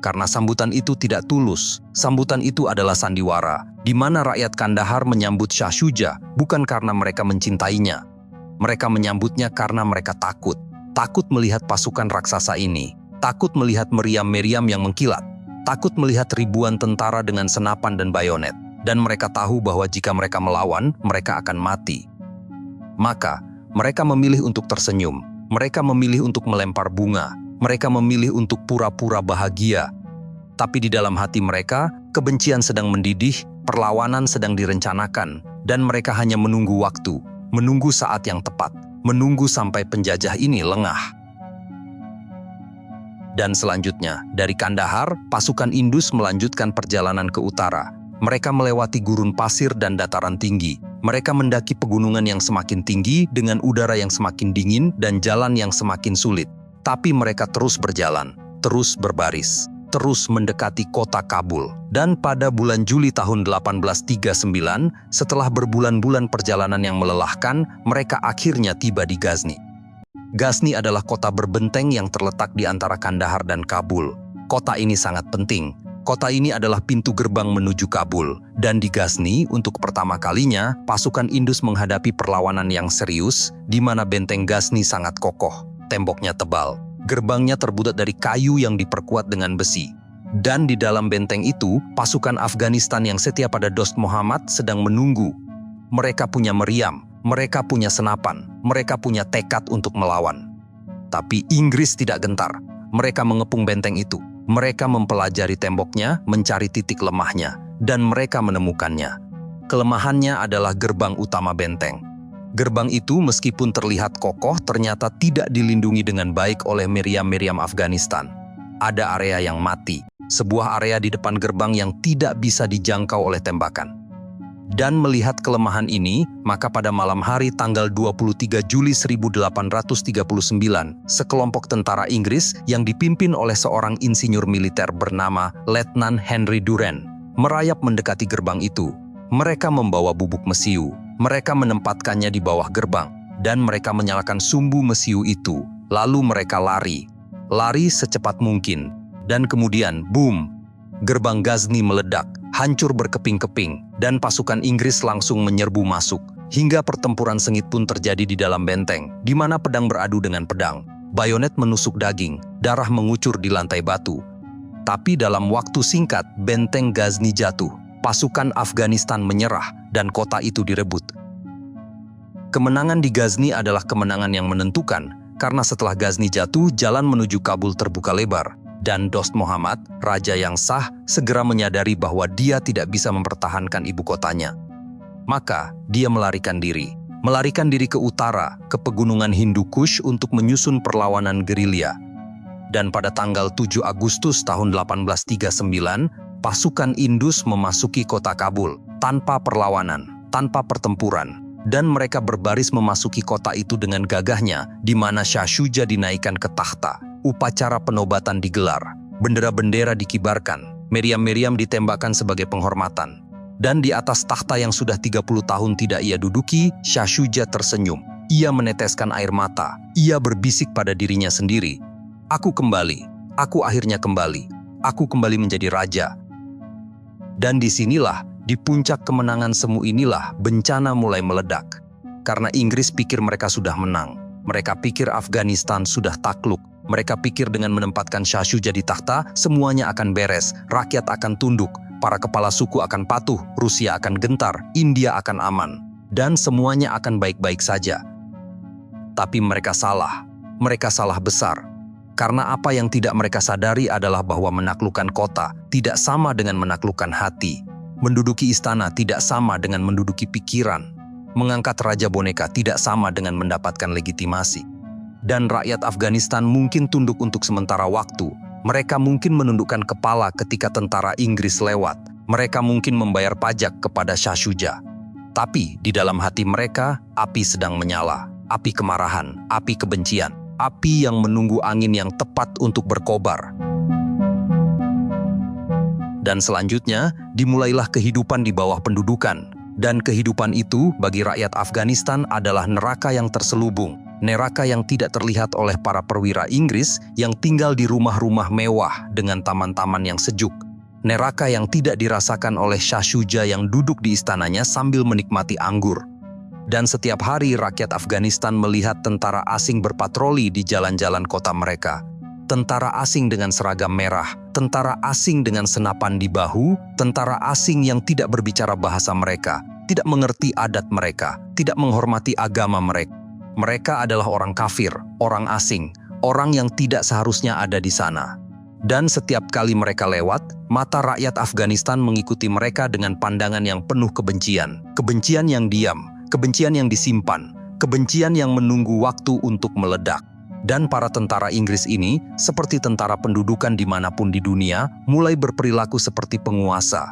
Karena sambutan itu tidak tulus. Sambutan itu adalah sandiwara, di mana rakyat Kandahar menyambut Shah Shuja bukan karena mereka mencintainya. Mereka menyambutnya karena mereka takut. Takut melihat pasukan raksasa ini. Takut melihat meriam-meriam yang mengkilat. Takut melihat ribuan tentara dengan senapan dan bayonet. Dan mereka tahu bahwa jika mereka melawan, mereka akan mati. Maka, mereka memilih untuk tersenyum. Mereka memilih untuk melempar bunga. Mereka memilih untuk pura-pura bahagia. Tapi di dalam hati mereka, kebencian sedang mendidih, perlawanan sedang direncanakan, dan mereka hanya menunggu waktu, menunggu saat yang tepat, menunggu sampai penjajah ini lengah. Dan selanjutnya, dari Kandahar, pasukan Indus melanjutkan perjalanan ke utara. Mereka melewati gurun pasir dan dataran tinggi. Mereka mendaki pegunungan yang semakin tinggi dengan udara yang semakin dingin dan jalan yang semakin sulit. Tapi mereka terus berjalan, terus berbaris, terus mendekati kota Kabul. Dan pada bulan Juli tahun 1839, setelah berbulan-bulan perjalanan yang melelahkan, mereka akhirnya tiba di Ghazni. Ghazni adalah kota berbenteng yang terletak di antara Kandahar dan Kabul. Kota ini sangat penting. Kota ini adalah pintu gerbang menuju Kabul. Dan di Ghazni, untuk pertama kalinya, pasukan Indus menghadapi perlawanan yang serius, di mana benteng Ghazni sangat kokoh. Temboknya tebal, gerbangnya terbuat dari kayu yang diperkuat dengan besi. Dan di dalam benteng itu, pasukan Afghanistan yang setia pada Dost Muhammad sedang menunggu. Mereka punya meriam, mereka punya senapan, mereka punya tekad untuk melawan. Tapi Inggris tidak gentar. Mereka mengepung benteng itu. Mereka mempelajari temboknya, mencari titik lemahnya, dan mereka menemukannya. Kelemahannya adalah gerbang utama benteng. Gerbang itu meskipun terlihat kokoh, ternyata tidak dilindungi dengan baik oleh meriam-meriam Afghanistan. Ada area yang mati, sebuah area di depan gerbang yang tidak bisa dijangkau oleh tembakan. Dan melihat kelemahan ini, maka pada malam hari tanggal 23 Juli 1839, sekelompok tentara Inggris yang dipimpin oleh seorang insinyur militer bernama Letnan Henry Durrant merayap mendekati gerbang itu. Mereka membawa bubuk mesiu. Mereka menempatkannya di bawah gerbang, dan mereka menyalakan sumbu mesiu itu. Lalu mereka lari secepat mungkin. Dan kemudian, boom! Gerbang Ghazni meledak, hancur berkeping-keping, dan pasukan Inggris langsung menyerbu masuk. Hingga pertempuran sengit pun terjadi di dalam benteng, di mana pedang beradu dengan pedang. Bayonet menusuk daging, darah mengucur di lantai batu. Tapi dalam waktu singkat, benteng Ghazni jatuh. Pasukan Afghanistan menyerah, dan kota itu direbut. Kemenangan di Ghazni adalah kemenangan yang menentukan, karena setelah Ghazni jatuh, jalan menuju Kabul terbuka lebar. Dan Dost Muhammad, raja yang sah, segera menyadari bahwa dia tidak bisa mempertahankan ibu kotanya. Maka, dia melarikan diri ke utara, ke pegunungan Hindu Kush untuk menyusun perlawanan gerilya. Dan pada tanggal 7 Agustus tahun 1839, pasukan Indus memasuki kota Kabul tanpa perlawanan, tanpa pertempuran. Dan mereka berbaris memasuki kota itu dengan gagahnya, di mana Shah Shuja dinaikkan ke takhta. Upacara penobatan digelar, bendera-bendera dikibarkan, meriam-meriam ditembakkan sebagai penghormatan. Dan di atas takhta yang sudah 30 tahun tidak ia duduki, Shah Shuja tersenyum. Ia meneteskan air mata. Ia berbisik pada dirinya sendiri, "Aku kembali. Aku akhirnya kembali. Aku kembali menjadi raja." Dan disinilah, di puncak kemenangan semu inilah, bencana mulai meledak. Karena Inggris pikir mereka sudah menang. Mereka pikir Afghanistan sudah takluk. Mereka pikir dengan menempatkan Shah Shuja di takhta, semuanya akan beres, rakyat akan tunduk, para kepala suku akan patuh, Rusia akan gentar, India akan aman, dan semuanya akan baik-baik saja. Tapi mereka salah besar. Karena apa yang tidak mereka sadari adalah bahwa menaklukkan kota tidak sama dengan menaklukkan hati. Menduduki istana tidak sama dengan menduduki pikiran. Mengangkat raja boneka tidak sama dengan mendapatkan legitimasi. Dan rakyat Afghanistan mungkin tunduk untuk sementara waktu. Mereka mungkin menundukkan kepala ketika tentara Inggris lewat. Mereka mungkin membayar pajak kepada Shah Shuja. Tapi di dalam hati mereka, api sedang menyala. Api kemarahan, api kebencian, api yang menunggu angin yang tepat untuk berkobar. Dan selanjutnya, dimulailah kehidupan di bawah pendudukan. Dan kehidupan itu bagi rakyat Afghanistan adalah neraka yang terselubung. Neraka yang tidak terlihat oleh para perwira Inggris yang tinggal di rumah-rumah mewah dengan taman-taman yang sejuk. Neraka yang tidak dirasakan oleh Shah Shuja yang duduk di istananya sambil menikmati anggur. Dan setiap hari rakyat Afghanistan melihat tentara asing berpatroli di jalan-jalan kota mereka. Tentara asing dengan seragam merah, tentara asing dengan senapan di bahu, tentara asing yang tidak berbicara bahasa mereka, tidak mengerti adat mereka, tidak menghormati agama mereka. Mereka adalah orang kafir, orang asing, orang yang tidak seharusnya ada di sana. Dan setiap kali mereka lewat, mata rakyat Afghanistan mengikuti mereka dengan pandangan yang penuh kebencian. Kebencian yang diam, kebencian yang disimpan, kebencian yang menunggu waktu untuk meledak. Dan para tentara Inggris ini, seperti tentara pendudukan dimanapun di dunia, mulai berperilaku seperti penguasa.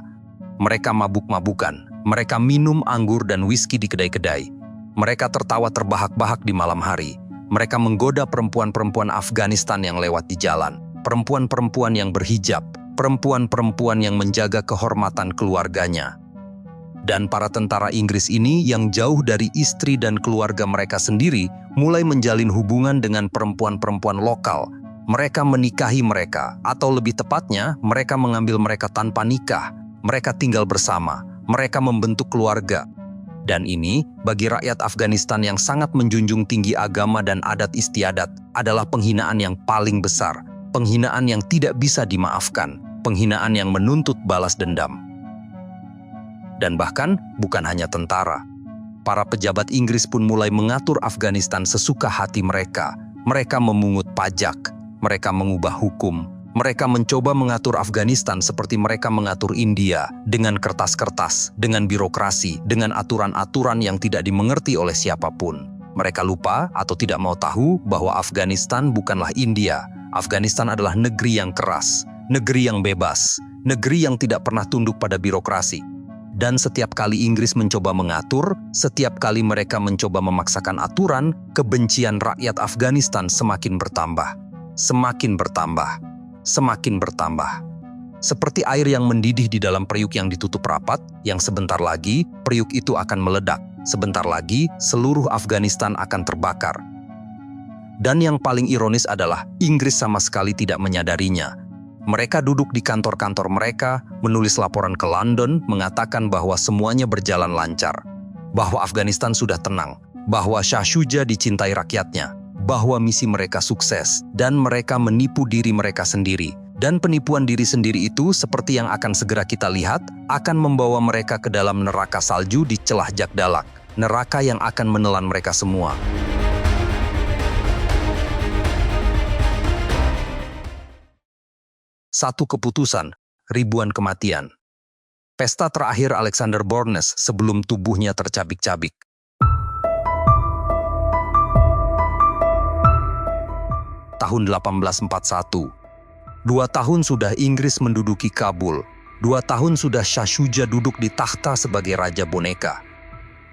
Mereka mabuk-mabukan, mereka minum anggur dan whisky di kedai-kedai. Mereka tertawa terbahak-bahak di malam hari. Mereka menggoda perempuan-perempuan Afghanistan yang lewat di jalan. Perempuan-perempuan yang berhijab. Perempuan-perempuan yang menjaga kehormatan keluarganya. Dan para tentara Inggris ini yang jauh dari istri dan keluarga mereka sendiri mulai menjalin hubungan dengan perempuan-perempuan lokal. Mereka menikahi mereka, atau lebih tepatnya, mereka mengambil mereka tanpa nikah. Mereka tinggal bersama. Mereka membentuk keluarga. Dan ini, bagi rakyat Afghanistan yang sangat menjunjung tinggi agama dan adat istiadat, adalah penghinaan yang paling besar. Penghinaan yang tidak bisa dimaafkan. Penghinaan yang menuntut balas dendam. Dan bahkan, bukan hanya tentara. Para pejabat Inggris pun mulai mengatur Afghanistan sesuka hati mereka. Mereka memungut pajak. Mereka mengubah hukum. Mereka mencoba mengatur Afghanistan seperti mereka mengatur India, dengan kertas-kertas, dengan birokrasi, dengan aturan-aturan yang tidak dimengerti oleh siapapun. Mereka lupa atau tidak mau tahu bahwa Afghanistan bukanlah India. Afghanistan adalah negeri yang keras, negeri yang bebas, negeri yang tidak pernah tunduk pada birokrasi. Dan setiap kali Inggris mencoba mengatur, setiap kali mereka mencoba memaksakan aturan, kebencian rakyat Afghanistan semakin bertambah, semakin bertambah. Semakin bertambah. Seperti air yang mendidih di dalam periuk yang ditutup rapat, yang sebentar lagi periuk itu akan meledak. Sebentar lagi seluruh Afghanistan akan terbakar. Dan yang paling ironis adalah Inggris sama sekali tidak menyadarinya. Mereka duduk di kantor-kantor mereka, menulis laporan ke London, mengatakan bahwa semuanya berjalan lancar. Bahwa Afghanistan sudah tenang. Bahwa Shah Shuja dicintai rakyatnya. Bahwa misi mereka sukses, dan mereka menipu diri mereka sendiri. Dan penipuan diri sendiri itu, seperti yang akan segera kita lihat, akan membawa mereka ke dalam neraka salju di celah Jagdalak. Neraka yang akan menelan mereka semua. Satu keputusan, ribuan kematian. Pesta terakhir Alexander Bornes sebelum tubuhnya tercabik-cabik. Tahun 1841. 2 tahun sudah Inggris menduduki Kabul. 2 tahun sudah Shah Shuja duduk di takhta sebagai raja boneka.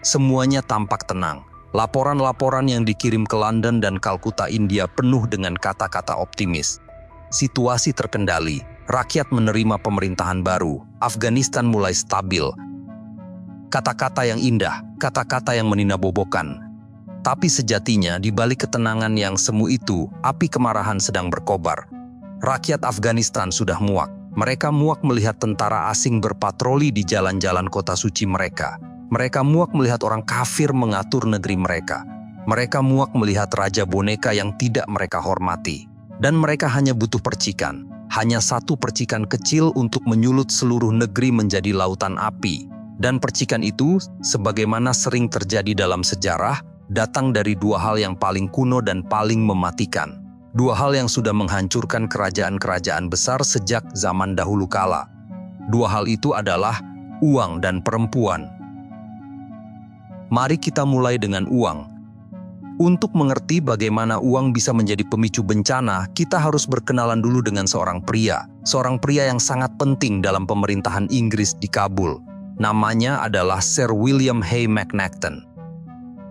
Semuanya tampak tenang. Laporan-laporan yang dikirim ke London dan Kalkuta, India penuh dengan kata-kata optimis. Situasi terkendali. Rakyat menerima pemerintahan baru. Afghanistan mulai stabil. Kata-kata yang indah, kata-kata yang meninabobokan. Tapi sejatinya di balik ketenangan yang semu itu, api kemarahan sedang berkobar. Rakyat Afghanistan sudah muak. Mereka muak melihat tentara asing berpatroli di jalan-jalan kota suci mereka. Mereka muak melihat orang kafir mengatur negeri mereka. Mereka muak melihat raja boneka yang tidak mereka hormati. Dan mereka hanya butuh percikan. Hanya satu percikan kecil untuk menyulut seluruh negeri menjadi lautan api. Dan percikan itu, sebagaimana sering terjadi dalam sejarah, datang dari 2 hal yang paling kuno dan paling mematikan. 2 hal yang sudah menghancurkan kerajaan-kerajaan besar sejak zaman dahulu kala. 2 hal itu adalah uang dan perempuan. Mari kita mulai dengan uang. Untuk mengerti bagaimana uang bisa menjadi pemicu bencana, kita harus berkenalan dulu dengan seorang pria yang sangat penting dalam pemerintahan Inggris di Kabul. Namanya adalah Sir William Hay Macnaghten.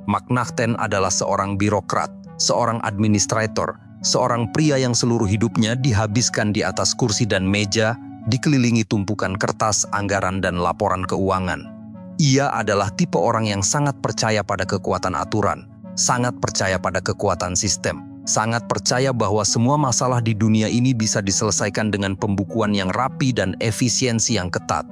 Macnaghten adalah seorang birokrat, seorang administrator, seorang pria yang seluruh hidupnya dihabiskan di atas kursi dan meja, dikelilingi tumpukan kertas, anggaran, dan laporan keuangan. Ia adalah tipe orang yang sangat percaya pada kekuatan aturan, sangat percaya pada kekuatan sistem, sangat percaya bahwa semua masalah di dunia ini bisa diselesaikan dengan pembukuan yang rapi dan efisiensi yang ketat.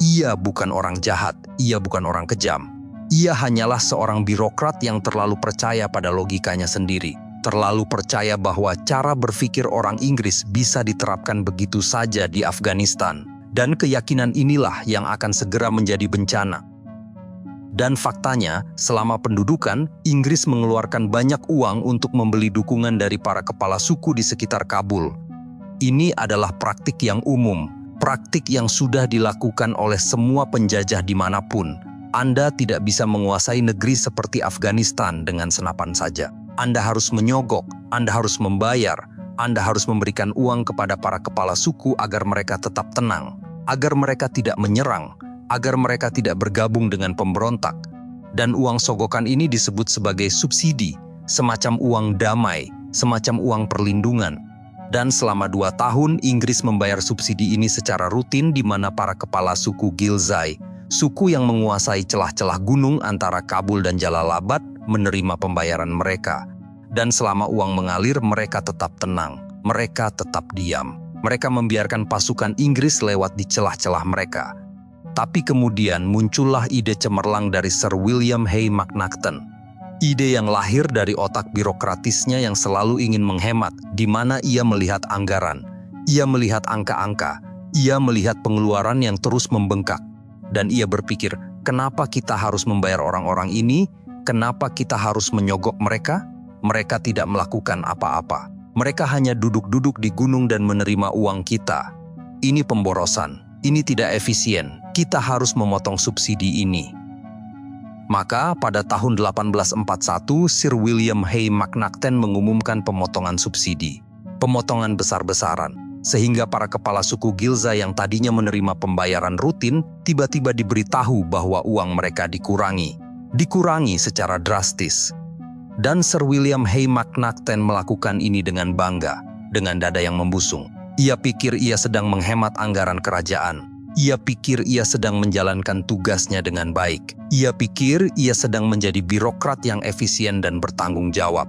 Ia bukan orang jahat, ia bukan orang kejam. Ia hanyalah seorang birokrat yang terlalu percaya pada logikanya sendiri, terlalu percaya bahwa cara berpikir orang Inggris bisa diterapkan begitu saja di Afghanistan, dan keyakinan inilah yang akan segera menjadi bencana. Dan faktanya, selama pendudukan, Inggris mengeluarkan banyak uang untuk membeli dukungan dari para kepala suku di sekitar Kabul. Ini adalah praktik yang umum, praktik yang sudah dilakukan oleh semua penjajah dimanapun. Anda tidak bisa menguasai negeri seperti Afghanistan dengan senapan saja. Anda harus menyogok, Anda harus membayar, Anda harus memberikan uang kepada para kepala suku agar mereka tetap tenang, agar mereka tidak menyerang, agar mereka tidak bergabung dengan pemberontak. Dan uang sogokan ini disebut sebagai subsidi, semacam uang damai, semacam uang perlindungan. Dan selama 2 tahun, Inggris membayar subsidi ini secara rutin di mana para kepala suku Ghilzai, suku yang menguasai celah-celah gunung antara Kabul dan Jalalabad, menerima pembayaran mereka. Dan selama uang mengalir, mereka tetap tenang, mereka tetap diam. Mereka membiarkan pasukan Inggris lewat di celah-celah mereka. Tapi kemudian muncullah ide cemerlang dari Sir William Hay Macnaghten. Ide yang lahir dari otak birokratisnya yang selalu ingin menghemat, di mana ia melihat anggaran, ia melihat angka-angka, ia melihat pengeluaran yang terus membengkak. Dan ia berpikir, kenapa kita harus membayar orang-orang ini? Kenapa kita harus menyogok mereka? Mereka tidak melakukan apa-apa. Mereka hanya duduk-duduk di gunung dan menerima uang kita. Ini pemborosan, ini tidak efisien. Kita harus memotong subsidi ini. Maka pada tahun 1841, Sir William Hay Macnaghten mengumumkan pemotongan subsidi, pemotongan besar-besaran, sehingga para kepala suku Ghilzai yang tadinya menerima pembayaran rutin, tiba-tiba diberitahu bahwa uang mereka dikurangi secara drastis. Dan Sir William Hay Macnaghten melakukan ini dengan bangga, dengan dada yang membusung. Ia pikir ia sedang menghemat anggaran kerajaan. Ia pikir ia sedang menjalankan tugasnya dengan baik. Ia pikir ia sedang menjadi birokrat yang efisien dan bertanggung jawab.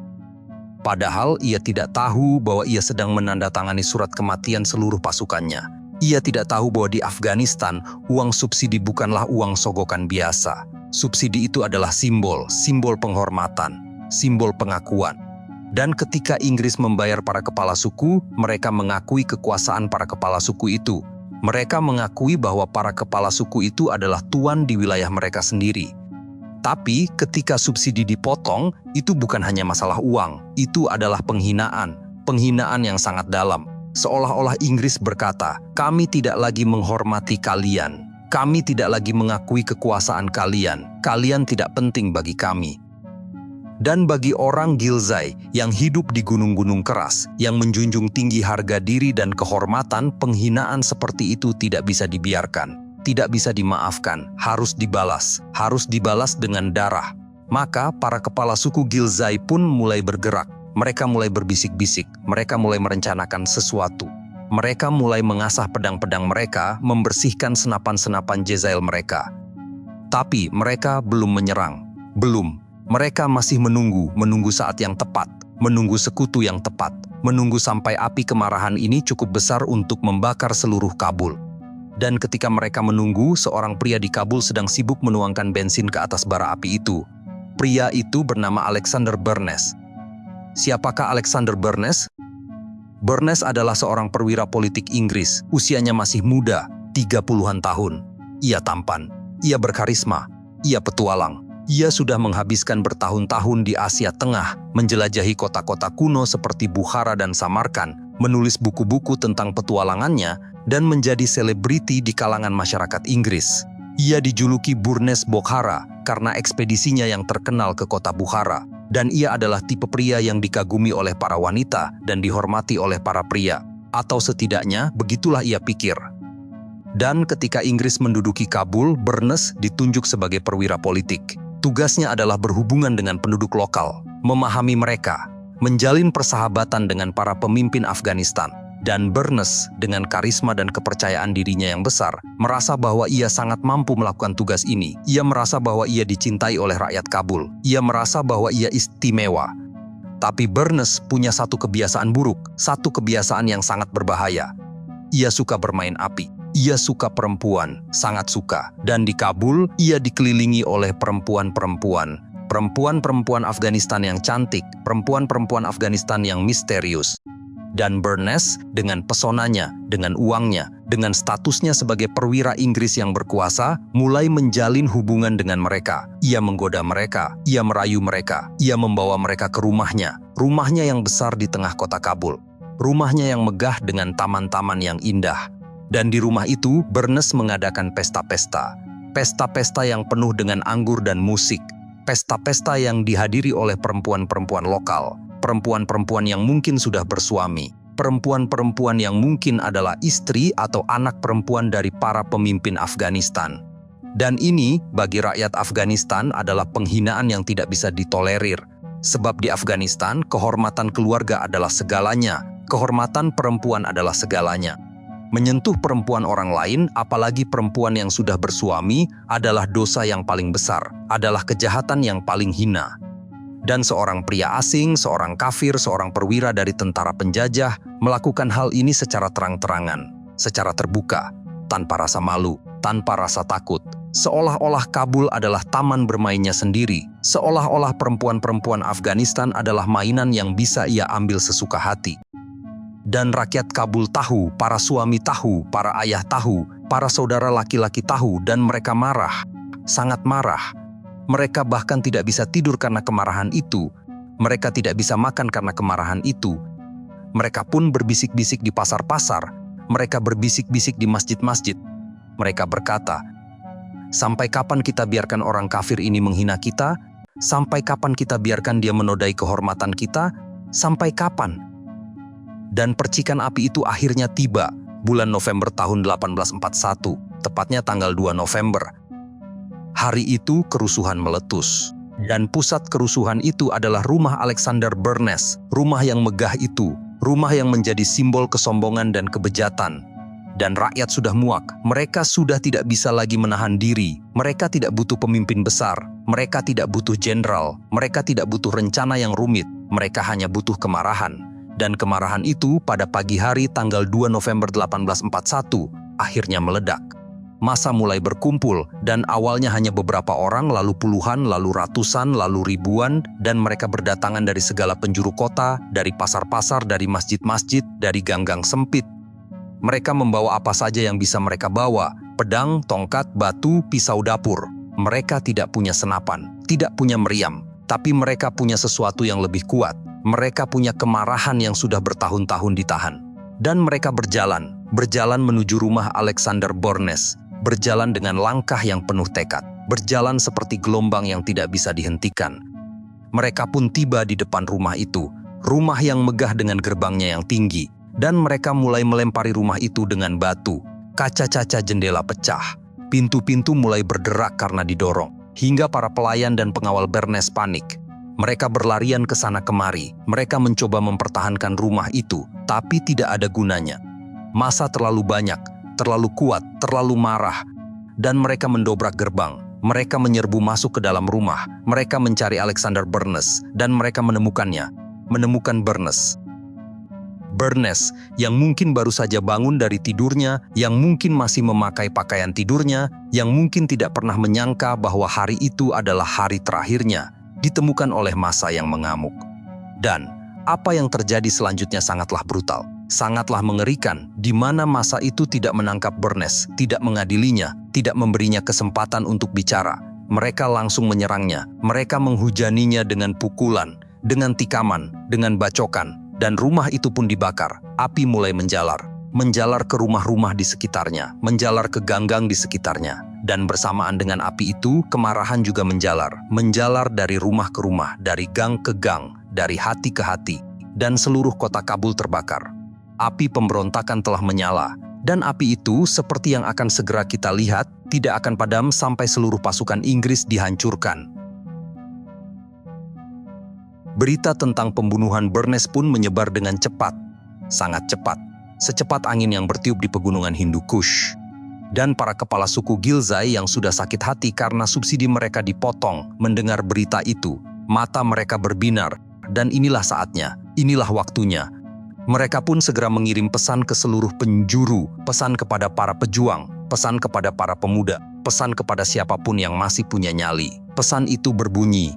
Padahal ia tidak tahu bahwa ia sedang menandatangani surat kematian seluruh pasukannya. Ia tidak tahu bahwa di Afghanistan, uang subsidi bukanlah uang sogokan biasa. Subsidi itu adalah simbol penghormatan, simbol pengakuan. Dan ketika Inggris membayar para kepala suku, mereka mengakui kekuasaan para kepala suku itu. Mereka mengakui bahwa para kepala suku itu adalah tuan di wilayah mereka sendiri. Tapi ketika subsidi dipotong, itu bukan hanya masalah uang, itu adalah penghinaan yang sangat dalam. Seolah-olah Inggris berkata, kami tidak lagi menghormati kalian, kami tidak lagi mengakui kekuasaan kalian, kalian tidak penting bagi kami. Dan bagi orang Ghilzai yang hidup di gunung-gunung keras, yang menjunjung tinggi harga diri dan kehormatan, penghinaan seperti itu tidak bisa dibiarkan, tidak bisa dimaafkan, harus dibalas dengan darah. Maka para kepala suku Ghilzai pun mulai bergerak, mereka mulai berbisik-bisik, mereka mulai merencanakan sesuatu. Mereka mulai mengasah pedang-pedang mereka, membersihkan senapan-senapan Jezail mereka. Tapi mereka belum menyerang, belum. Mereka masih menunggu saat yang tepat, menunggu sekutu yang tepat, menunggu sampai api kemarahan ini cukup besar untuk membakar seluruh Kabul. Dan ketika mereka menunggu, seorang pria di Kabul sedang sibuk menuangkan bensin ke atas bara api itu. Pria itu bernama Alexander Burness. Siapakah Alexander Burness? Burness adalah seorang perwira politik Inggris, usianya masih muda, 30-an tahun. Ia tampan, ia berkarisma, ia petualang. Ia sudah menghabiskan bertahun-tahun di Asia Tengah, menjelajahi kota-kota kuno seperti Bukhara dan Samarkand, menulis buku-buku tentang petualangannya, dan menjadi selebriti di kalangan masyarakat Inggris. Ia dijuluki Burness Bokhara karena ekspedisinya yang terkenal ke kota Bukhara. Dan ia adalah tipe pria yang dikagumi oleh para wanita dan dihormati oleh para pria. Atau setidaknya begitulah ia pikir. Dan ketika Inggris menduduki Kabul, Burnes ditunjuk sebagai perwira politik. Tugasnya adalah berhubungan dengan penduduk lokal, memahami mereka, menjalin persahabatan dengan para pemimpin Afghanistan. Dan Burnes, dengan karisma dan kepercayaan dirinya yang besar, merasa bahwa ia sangat mampu melakukan tugas ini. Ia merasa bahwa ia dicintai oleh rakyat Kabul. Ia merasa bahwa ia istimewa. Tapi Burnes punya satu kebiasaan buruk, satu kebiasaan yang sangat berbahaya. Ia suka bermain api. Ia suka perempuan, sangat suka. Dan di Kabul, ia dikelilingi oleh perempuan-perempuan. Perempuan-perempuan Afghanistan yang cantik, perempuan-perempuan Afghanistan yang misterius. Dan Burnes, dengan pesonanya, dengan uangnya, dengan statusnya sebagai perwira Inggris yang berkuasa, mulai menjalin hubungan dengan mereka. Ia menggoda mereka, ia merayu mereka, ia membawa mereka ke rumahnya. Rumahnya yang besar di tengah kota Kabul. Rumahnya yang megah dengan taman-taman yang indah. Dan di rumah itu, Burnes mengadakan pesta-pesta. Pesta-pesta yang penuh dengan anggur dan musik. Pesta-pesta yang dihadiri oleh perempuan-perempuan lokal. Perempuan-perempuan yang mungkin sudah bersuami, perempuan-perempuan yang mungkin adalah istri atau anak perempuan dari para pemimpin Afghanistan. Dan ini, bagi rakyat Afghanistan, adalah penghinaan yang tidak bisa ditolerir. Sebab di Afghanistan, kehormatan keluarga adalah segalanya, kehormatan perempuan adalah segalanya. Menyentuh perempuan orang lain, apalagi perempuan yang sudah bersuami, adalah dosa yang paling besar, adalah kejahatan yang paling hina. Dan seorang pria asing, seorang kafir, seorang perwira dari tentara penjajah melakukan hal ini secara terang-terangan, secara terbuka, tanpa rasa malu, tanpa rasa takut. Seolah-olah Kabul adalah taman bermainnya sendiri, seolah-olah perempuan-perempuan Afghanistan adalah mainan yang bisa ia ambil sesuka hati. Dan rakyat Kabul tahu, para suami tahu, para ayah tahu, para saudara laki-laki tahu, dan mereka marah, sangat marah. Mereka bahkan tidak bisa tidur karena kemarahan itu. Mereka tidak bisa makan karena kemarahan itu. Mereka pun berbisik-bisik di pasar-pasar. Mereka berbisik-bisik di masjid-masjid. Mereka berkata, "Sampai kapan kita biarkan orang kafir ini menghina kita? Sampai kapan kita biarkan dia menodai kehormatan kita? Sampai kapan?" Dan percikan api itu akhirnya tiba, bulan November tahun 1841, tepatnya tanggal 2 November. Hari itu kerusuhan meletus. Dan pusat kerusuhan itu adalah rumah Alexander Burnes, rumah yang megah itu, rumah yang menjadi simbol kesombongan dan kebejatan. Dan rakyat sudah muak, mereka sudah tidak bisa lagi menahan diri, mereka tidak butuh pemimpin besar, mereka tidak butuh jenderal, mereka tidak butuh rencana yang rumit, mereka hanya butuh kemarahan. Dan kemarahan itu pada pagi hari tanggal 2 November 1841 akhirnya meledak. Massa mulai berkumpul, dan awalnya hanya beberapa orang, lalu puluhan, lalu ratusan, lalu ribuan, dan mereka berdatangan dari segala penjuru kota, dari pasar-pasar, dari masjid-masjid, dari gang-gang sempit. Mereka membawa apa saja yang bisa mereka bawa, pedang, tongkat, batu, pisau dapur. Mereka tidak punya senapan, tidak punya meriam, tapi mereka punya sesuatu yang lebih kuat. Mereka punya kemarahan yang sudah bertahun-tahun ditahan. Dan mereka berjalan menuju rumah Alexander Burnes. Berjalan dengan langkah yang penuh tekad, berjalan seperti gelombang yang tidak bisa dihentikan. Mereka pun tiba di depan rumah itu, rumah yang megah dengan gerbangnya yang tinggi, dan mereka mulai melempari rumah itu dengan batu. Kaca-kaca jendela pecah, pintu-pintu mulai berderak karena didorong, hingga para pelayan dan pengawal Burnes panik. Mereka berlarian ke sana kemari, mereka mencoba mempertahankan rumah itu, tapi tidak ada gunanya. Massa terlalu banyak, terlalu kuat, terlalu marah, dan mereka mendobrak gerbang. Mereka menyerbu masuk ke dalam rumah. Mereka mencari Alexander Burnes, dan mereka menemukan Burnes. Burnes yang mungkin baru saja bangun dari tidurnya, yang mungkin masih memakai pakaian tidurnya, yang mungkin tidak pernah menyangka bahwa hari itu adalah hari terakhirnya, ditemukan oleh Massa yang mengamuk. Dan apa yang terjadi selanjutnya sangatlah brutal. Sangatlah mengerikan, di mana Massa itu tidak menangkap Burnes, tidak mengadilinya, tidak memberinya kesempatan untuk bicara. Mereka langsung menyerangnya, mereka menghujaninya dengan pukulan, dengan tikaman, dengan bacokan, dan rumah itu pun dibakar. Api mulai menjalar ke rumah-rumah di sekitarnya, menjalar ke gang-gang di sekitarnya. Dan bersamaan dengan api itu, kemarahan juga menjalar. Menjalar dari rumah ke rumah, dari gang ke gang, dari hati ke hati. Dan seluruh kota Kabul terbakar. Api pemberontakan telah menyala. Dan api itu, seperti yang akan segera kita lihat, tidak akan padam sampai seluruh pasukan Inggris dihancurkan. Berita tentang pembunuhan Bernays pun menyebar dengan cepat. Sangat cepat. Secepat angin yang bertiup di pegunungan Hindu Kush. Dan para kepala suku Ghilzai yang sudah sakit hati karena subsidi mereka dipotong mendengar berita itu, mata mereka berbinar, dan inilah saatnya, inilah waktunya. Mereka pun segera mengirim pesan ke seluruh penjuru, pesan kepada para pejuang, pesan kepada para pemuda, pesan kepada siapapun yang masih punya nyali. Pesan itu berbunyi,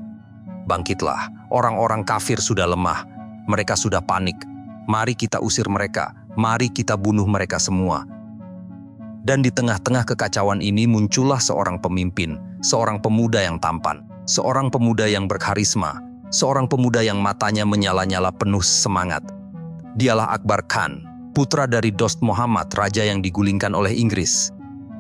"Bangkitlah, orang-orang kafir sudah lemah, mereka sudah panik. Mari kita usir mereka, mari kita bunuh mereka semua." Dan di tengah-tengah kekacauan ini muncullah seorang pemimpin, seorang pemuda yang tampan, seorang pemuda yang berkarisma, seorang pemuda yang matanya menyala-nyala penuh semangat. Dialah Akbar Khan, putra dari Dost Muhammad, raja yang digulingkan oleh Inggris.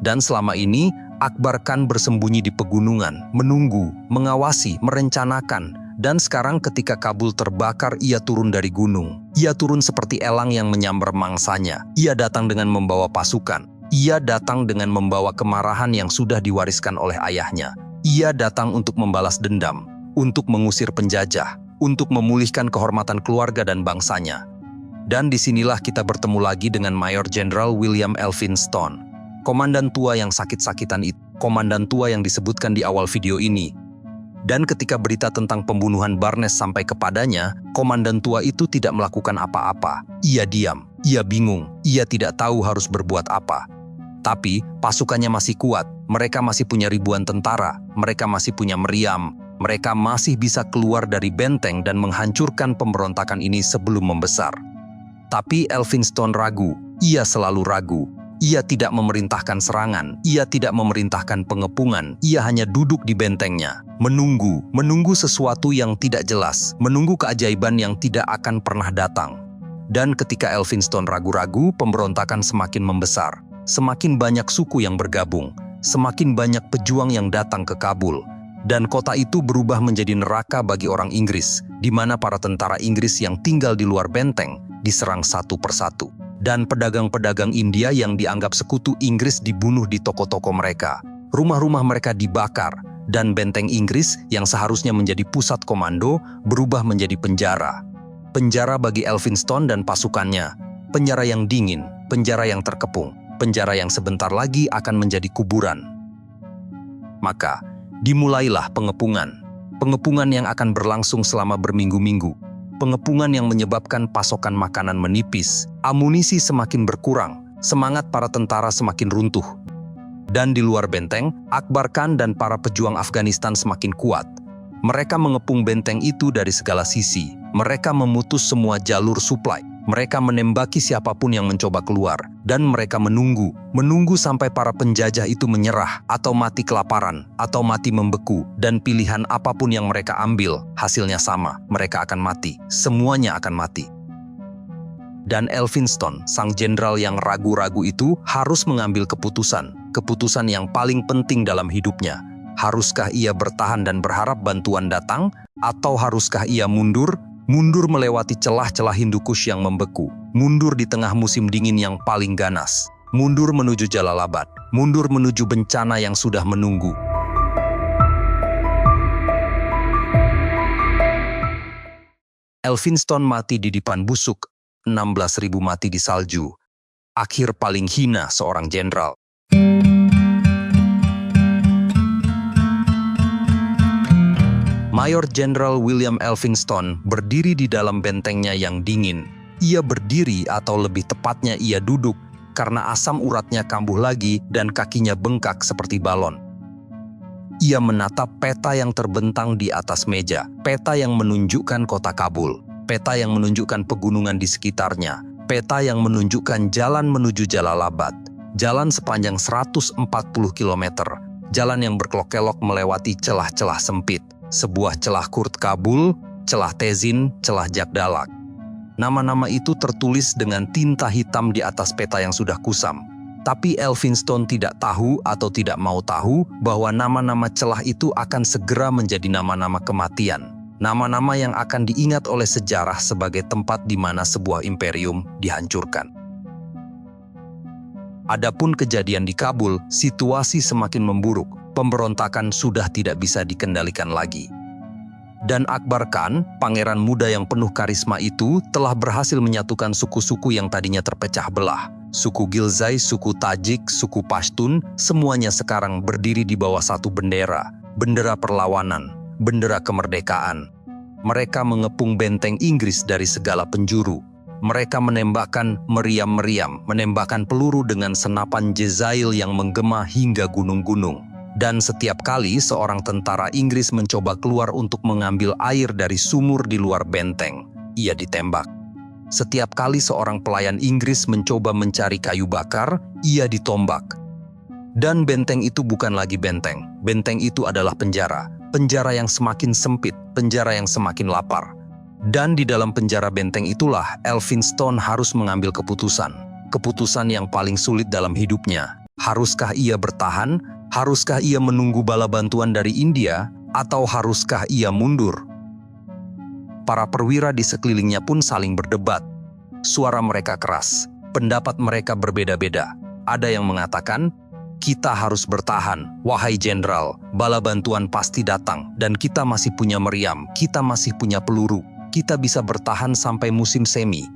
Dan selama ini, Akbar Khan bersembunyi di pegunungan, menunggu, mengawasi, merencanakan. Dan sekarang ketika Kabul terbakar, ia turun dari gunung. Ia turun seperti elang yang menyambar mangsanya. Ia datang dengan membawa pasukan. Ia datang dengan membawa kemarahan yang sudah diwariskan oleh ayahnya. Ia datang untuk membalas dendam, untuk mengusir penjajah, untuk memulihkan kehormatan keluarga dan bangsanya. Dan disinilah kita bertemu lagi dengan Mayor Jenderal William Elphinstone, komandan tua yang sakit-sakitan itu, komandan tua yang disebutkan di awal video ini. Dan ketika berita tentang pembunuhan Bernays sampai kepadanya, komandan tua itu tidak melakukan apa-apa. Ia diam, ia bingung, ia tidak tahu harus berbuat apa. Tapi pasukannya masih kuat, mereka masih punya ribuan tentara, mereka masih punya meriam, mereka masih bisa keluar dari benteng dan menghancurkan pemberontakan ini sebelum membesar. Tapi Elphinstone ragu, ia selalu ragu. Ia tidak memerintahkan serangan, ia tidak memerintahkan pengepungan, ia hanya duduk di bentengnya, menunggu sesuatu yang tidak jelas, menunggu keajaiban yang tidak akan pernah datang. Dan ketika Elphinstone ragu-ragu, pemberontakan semakin membesar. Semakin banyak suku yang bergabung, semakin banyak pejuang yang datang ke Kabul. Dan kota itu berubah menjadi neraka bagi orang Inggris, di mana para tentara Inggris yang tinggal di luar benteng diserang satu persatu. Dan pedagang-pedagang India yang dianggap sekutu Inggris dibunuh di toko-toko mereka. Rumah-rumah mereka dibakar, dan benteng Inggris yang seharusnya menjadi pusat komando berubah menjadi penjara. Penjara bagi Elphinstone dan pasukannya, penjara yang dingin, penjara yang terkepung. Penjara yang sebentar lagi akan menjadi kuburan. Maka, dimulailah pengepungan. Pengepungan yang akan berlangsung selama berminggu-minggu. Pengepungan yang menyebabkan pasokan makanan menipis, amunisi semakin berkurang, semangat para tentara semakin runtuh. Dan di luar benteng, Akbar Khan dan para pejuang Afghanistan semakin kuat. Mereka mengepung benteng itu dari segala sisi. Mereka memutus semua jalur suplai. Mereka menembaki siapapun yang mencoba keluar, dan mereka menunggu sampai para penjajah itu menyerah, atau mati kelaparan, atau mati membeku, dan pilihan apapun yang mereka ambil, hasilnya sama, mereka akan mati, semuanya akan mati. Dan Elphinstone, sang jenderal yang ragu-ragu itu, harus mengambil keputusan yang paling penting dalam hidupnya. Haruskah ia bertahan dan berharap bantuan datang, atau haruskah ia mundur melewati celah-celah Hindu Kush yang membeku, mundur di tengah musim dingin yang paling ganas, mundur menuju Jalalabad, mundur menuju bencana yang sudah menunggu. Elphinstone mati di dipan busuk, 16.000 mati di salju. Akhir paling hina seorang jenderal. Mayor Jenderal William Elphinstone berdiri di dalam bentengnya yang dingin. Ia berdiri atau lebih tepatnya ia duduk karena asam uratnya kambuh lagi dan kakinya bengkak seperti balon. Ia menatap peta yang terbentang di atas meja, peta yang menunjukkan kota Kabul, peta yang menunjukkan pegunungan di sekitarnya, peta yang menunjukkan jalan menuju Jalalabad, jalan sepanjang 140 km, jalan yang berkelok-kelok melewati celah-celah sempit. Sebuah celah Kurt Kabul, celah Tezin, celah Jagdalak. Nama-nama itu tertulis dengan tinta hitam di atas peta yang sudah kusam. Tapi Elphinstone tidak tahu atau tidak mau tahu bahwa nama-nama celah itu akan segera menjadi nama-nama kematian. Nama-nama yang akan diingat oleh sejarah sebagai tempat di mana sebuah imperium dihancurkan. Adapun kejadian di Kabul, situasi semakin memburuk. Pemberontakan sudah tidak bisa dikendalikan lagi. Dan Akbar Khan, pangeran muda yang penuh karisma itu, telah berhasil menyatukan suku-suku yang tadinya terpecah belah. Suku Ghilzai, suku Tajik, suku Pashtun, semuanya sekarang berdiri di bawah satu bendera. Bendera perlawanan, bendera kemerdekaan. Mereka mengepung benteng Inggris dari segala penjuru. Mereka menembakkan meriam-meriam, menembakkan peluru dengan senapan Jezail yang menggema hingga gunung-gunung. Dan setiap kali seorang tentara Inggris mencoba keluar untuk mengambil air dari sumur di luar benteng, ia ditembak. Setiap kali seorang pelayan Inggris mencoba mencari kayu bakar, ia ditombak. Dan benteng itu bukan lagi benteng. Benteng itu adalah penjara. Penjara yang semakin sempit, penjara yang semakin lapar. Dan di dalam penjara benteng itulah Elphinstone harus mengambil keputusan. Keputusan yang paling sulit dalam hidupnya. Haruskah ia bertahan? Haruskah ia menunggu bala bantuan dari India? Atau haruskah ia mundur? Para perwira di sekelilingnya pun saling berdebat. Suara mereka keras, pendapat mereka berbeda-beda. Ada yang mengatakan, kita harus bertahan, wahai jenderal, bala bantuan pasti datang, dan kita masih punya meriam, kita masih punya peluru, kita bisa bertahan sampai musim semi.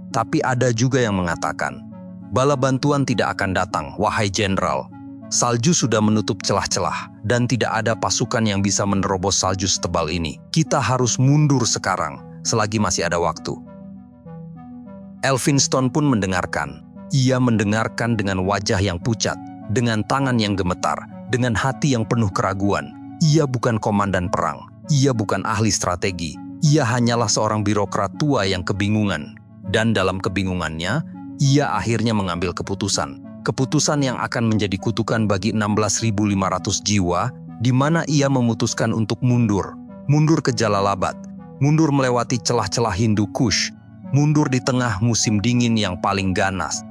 Tapi ada juga yang mengatakan, bala bantuan tidak akan datang, wahai jenderal. Salju sudah menutup celah-celah, dan tidak ada pasukan yang bisa menerobos salju setebal ini. Kita harus mundur sekarang, selagi masih ada waktu. Elphinstone pun mendengarkan. Ia mendengarkan dengan wajah yang pucat, dengan tangan yang gemetar, dengan hati yang penuh keraguan. Ia bukan komandan perang, ia bukan ahli strategi, ia hanyalah seorang birokrat tua yang kebingungan. Dan dalam kebingungannya, ia akhirnya mengambil keputusan. Keputusan yang akan menjadi kutukan bagi 16.500 jiwa, di mana ia memutuskan untuk mundur. Mundur ke Jalalabad, mundur melewati celah-celah Hindu Kush, mundur di tengah musim dingin yang paling ganas.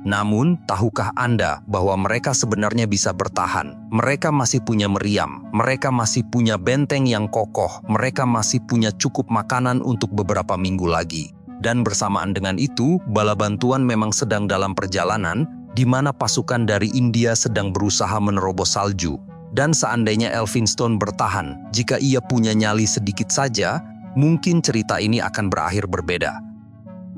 Namun, tahukah Anda bahwa mereka sebenarnya bisa bertahan? Mereka masih punya meriam, mereka masih punya benteng yang kokoh, mereka masih punya cukup makanan untuk beberapa minggu lagi. Dan bersamaan dengan itu, bala bantuan memang sedang dalam perjalanan, di mana pasukan dari India sedang berusaha menerobos salju. Dan seandainya Elphinstone bertahan, jika ia punya nyali sedikit saja, mungkin cerita ini akan berakhir berbeda.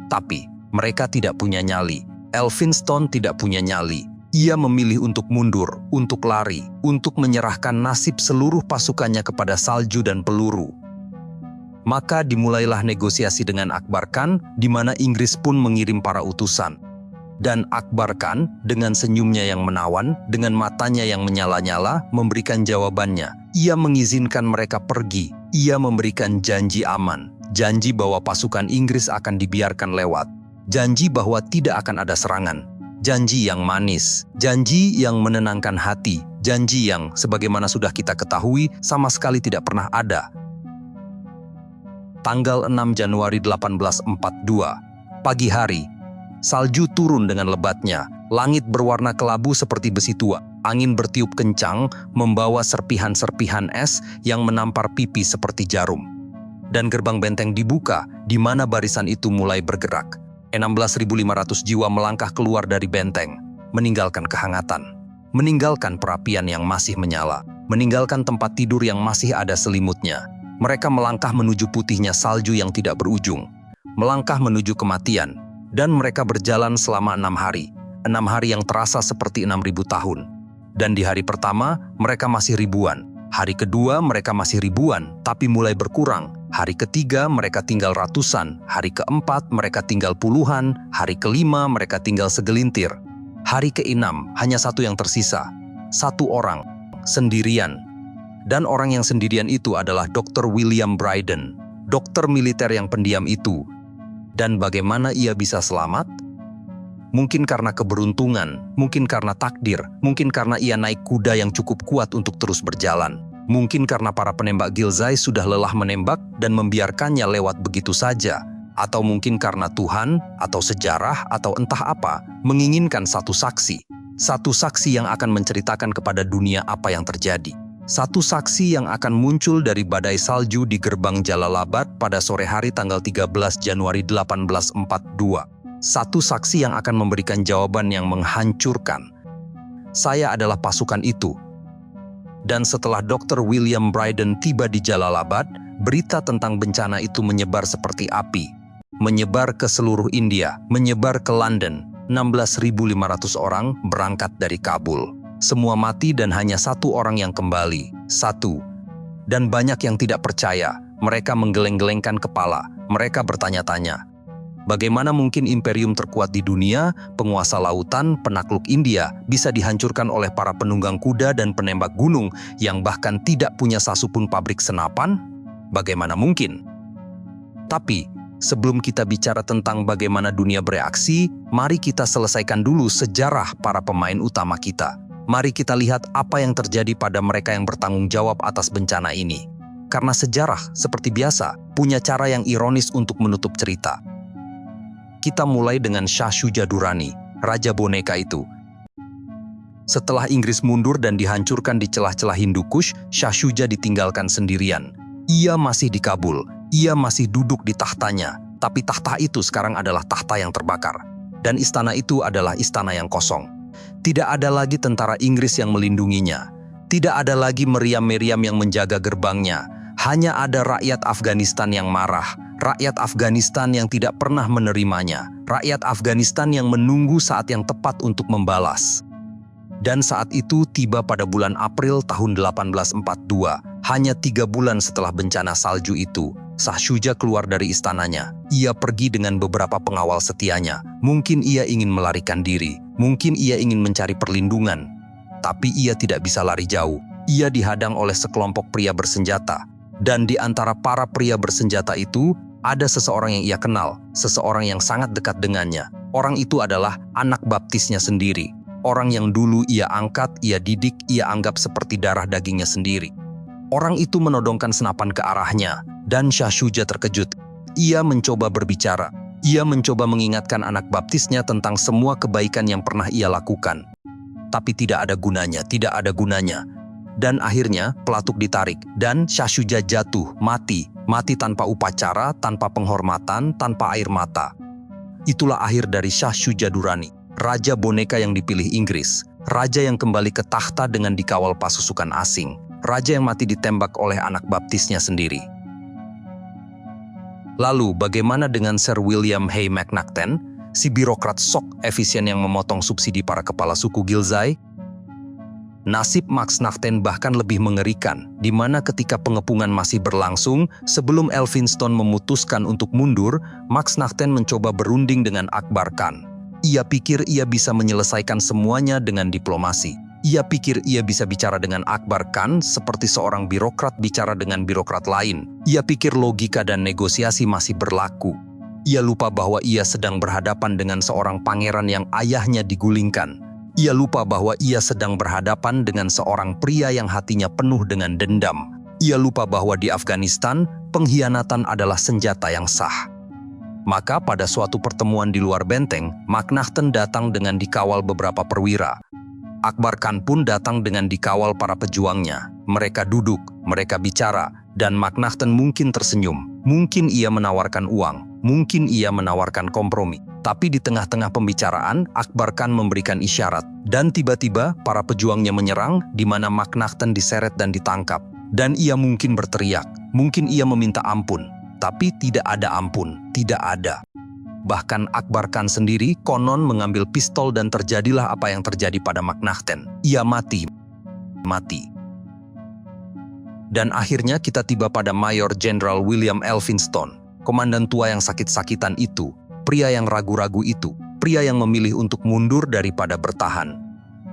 Tapi, mereka tidak punya nyali. Elphinstone tidak punya nyali. Ia memilih untuk mundur, untuk lari, untuk menyerahkan nasib seluruh pasukannya kepada salju dan peluru. Maka dimulailah negosiasi dengan Akbar Khan, di mana Inggris pun mengirim para utusan. Dan Akbar Khan, dengan senyumnya yang menawan, dengan matanya yang menyala-nyala, memberikan jawabannya. Ia mengizinkan mereka pergi. Ia memberikan janji aman, janji bahwa pasukan Inggris akan dibiarkan lewat, janji bahwa tidak akan ada serangan, janji yang manis, janji yang menenangkan hati, janji yang, sebagaimana sudah kita ketahui, sama sekali tidak pernah ada. Tanggal 6 Januari 1842, pagi hari, salju turun dengan lebatnya, langit berwarna kelabu seperti besi tua, angin bertiup kencang membawa serpihan-serpihan es yang menampar pipi seperti jarum. Dan gerbang benteng dibuka, di mana barisan itu mulai bergerak. 16.500 jiwa melangkah keluar dari benteng, meninggalkan kehangatan, meninggalkan perapian yang masih menyala, meninggalkan tempat tidur yang masih ada selimutnya. Mereka melangkah menuju putihnya salju yang tidak berujung, melangkah menuju kematian, dan mereka berjalan selama 6 hari. 6 hari yang terasa seperti 6.000 tahun. Dan di hari pertama, mereka masih ribuan. Hari kedua, mereka masih ribuan, tapi mulai berkurang. Hari ketiga, mereka tinggal ratusan. Hari keempat, mereka tinggal puluhan. Hari kelima, mereka tinggal segelintir. Hari keenam, hanya satu yang tersisa. Satu orang, sendirian. Dan orang yang sendirian itu adalah Dr. William Brydon, dokter militer yang pendiam itu. Dan bagaimana ia bisa selamat? Mungkin karena keberuntungan, mungkin karena takdir, mungkin karena ia naik kuda yang cukup kuat untuk terus berjalan. Mungkin karena para penembak Ghilzai sudah lelah menembak dan membiarkannya lewat begitu saja. atau mungkin karena Tuhan, atau sejarah, atau entah apa, menginginkan satu saksi. Satu saksi yang akan menceritakan kepada dunia apa yang terjadi. Satu saksi yang akan muncul dari badai salju di gerbang Jalalabad pada sore hari tanggal 13 Januari 1842. Satu saksi yang akan memberikan jawaban yang menghancurkan. Saya adalah pasukan itu. Dan setelah Dr. William Bryden tiba di Jalalabad, berita tentang bencana itu menyebar seperti api. Menyebar ke seluruh India, menyebar ke London. 16.500 orang berangkat dari Kabul. Semua mati dan hanya satu orang yang kembali. Satu. Dan banyak yang tidak percaya. Mereka menggeleng-gelengkan kepala. Mereka bertanya-tanya. Bagaimana mungkin imperium terkuat di dunia, penguasa lautan, penakluk India, bisa dihancurkan oleh para penunggang kuda dan penembak gunung yang bahkan tidak punya satupun pabrik senapan? Bagaimana mungkin? Tapi, sebelum kita bicara tentang bagaimana dunia bereaksi, mari kita selesaikan dulu sejarah para pemain utama kita. Mari kita lihat apa yang terjadi pada mereka yang bertanggung jawab atas bencana ini. Karena sejarah, seperti biasa, punya cara yang ironis untuk menutup cerita. Kita mulai dengan Shah Shuja Durrani, Raja Boneka itu. Setelah Inggris mundur dan dihancurkan di celah-celah Hindu Kush, Shah Shuja ditinggalkan sendirian. Ia masih di Kabul, ia masih duduk di tahtanya, tapi tahta itu sekarang adalah tahta yang terbakar. Dan istana itu adalah istana yang kosong. Tidak ada lagi tentara Inggris yang melindunginya. Tidak ada lagi meriam-meriam yang menjaga gerbangnya. Hanya ada rakyat Afghanistan yang marah. Rakyat Afghanistan yang tidak pernah menerimanya. Rakyat Afghanistan yang menunggu saat yang tepat untuk membalas. Dan saat itu tiba pada bulan April tahun 1842. Hanya 3 bulan setelah bencana salju itu, Shah Shuja keluar dari istananya. Ia pergi dengan beberapa pengawal setianya. Mungkin ia ingin melarikan diri. Mungkin ia ingin mencari perlindungan. Tapi ia tidak bisa lari jauh. Ia dihadang oleh sekelompok pria bersenjata. Dan di antara para pria bersenjata itu, ada seseorang yang ia kenal. Seseorang yang sangat dekat dengannya. Orang itu adalah anak baptisnya sendiri. Orang yang dulu ia angkat, ia didik, ia anggap seperti darah dagingnya sendiri. Orang itu menodongkan senapan ke arahnya, dan Shah Shuja terkejut. Ia mencoba berbicara. Ia mencoba mengingatkan anak baptisnya tentang semua kebaikan yang pernah ia lakukan. Tapi tidak ada gunanya, tidak ada gunanya. Dan akhirnya pelatuk ditarik, dan Shah Shuja jatuh, mati. Mati tanpa upacara, tanpa penghormatan, tanpa air mata. Itulah akhir dari Shah Shuja Durrani, Raja Boneka yang dipilih Inggris. Raja yang kembali ke tahta dengan dikawal pasukan asing. Raja yang mati ditembak oleh anak baptisnya sendiri. Lalu bagaimana dengan Sir William Hay McNaughton, si birokrat sok efisien yang memotong subsidi para kepala suku Ghilzai? Nasib McNaughton bahkan lebih mengerikan, di mana ketika pengepungan masih berlangsung, sebelum Elphinstone memutuskan untuk mundur, McNaughton mencoba berunding dengan Akbar Khan. Ia pikir ia bisa menyelesaikan semuanya dengan diplomasi. Ia pikir ia bisa bicara dengan Akbar Khan seperti seorang birokrat bicara dengan birokrat lain. Ia pikir logika dan negosiasi masih berlaku. Ia lupa bahwa ia sedang berhadapan dengan seorang pangeran yang ayahnya digulingkan. Ia lupa bahwa ia sedang berhadapan dengan seorang pria yang hatinya penuh dengan dendam. Ia lupa bahwa di Afghanistan, pengkhianatan adalah senjata yang sah. Maka pada suatu pertemuan di luar benteng, McNaughton datang dengan dikawal beberapa perwira. Akbar Khan pun datang dengan dikawal para pejuangnya. Mereka duduk, mereka bicara, dan McNaughton mungkin tersenyum. Mungkin ia menawarkan uang, mungkin ia menawarkan kompromi. Tapi di tengah-tengah pembicaraan, Akbar Khan memberikan isyarat. Dan tiba-tiba para pejuangnya menyerang, di mana McNaughton diseret dan ditangkap. Dan ia mungkin berteriak, mungkin ia meminta ampun. Tapi tidak ada ampun, tidak ada. Bahkan Akbar Khan sendiri konon mengambil pistol dan terjadilah apa yang terjadi pada McNaughton. Ia mati. Dan akhirnya kita tiba pada Mayor Jenderal William Elphinstone, komandan tua yang sakit-sakitan itu, pria yang ragu-ragu itu, pria yang memilih untuk mundur daripada bertahan.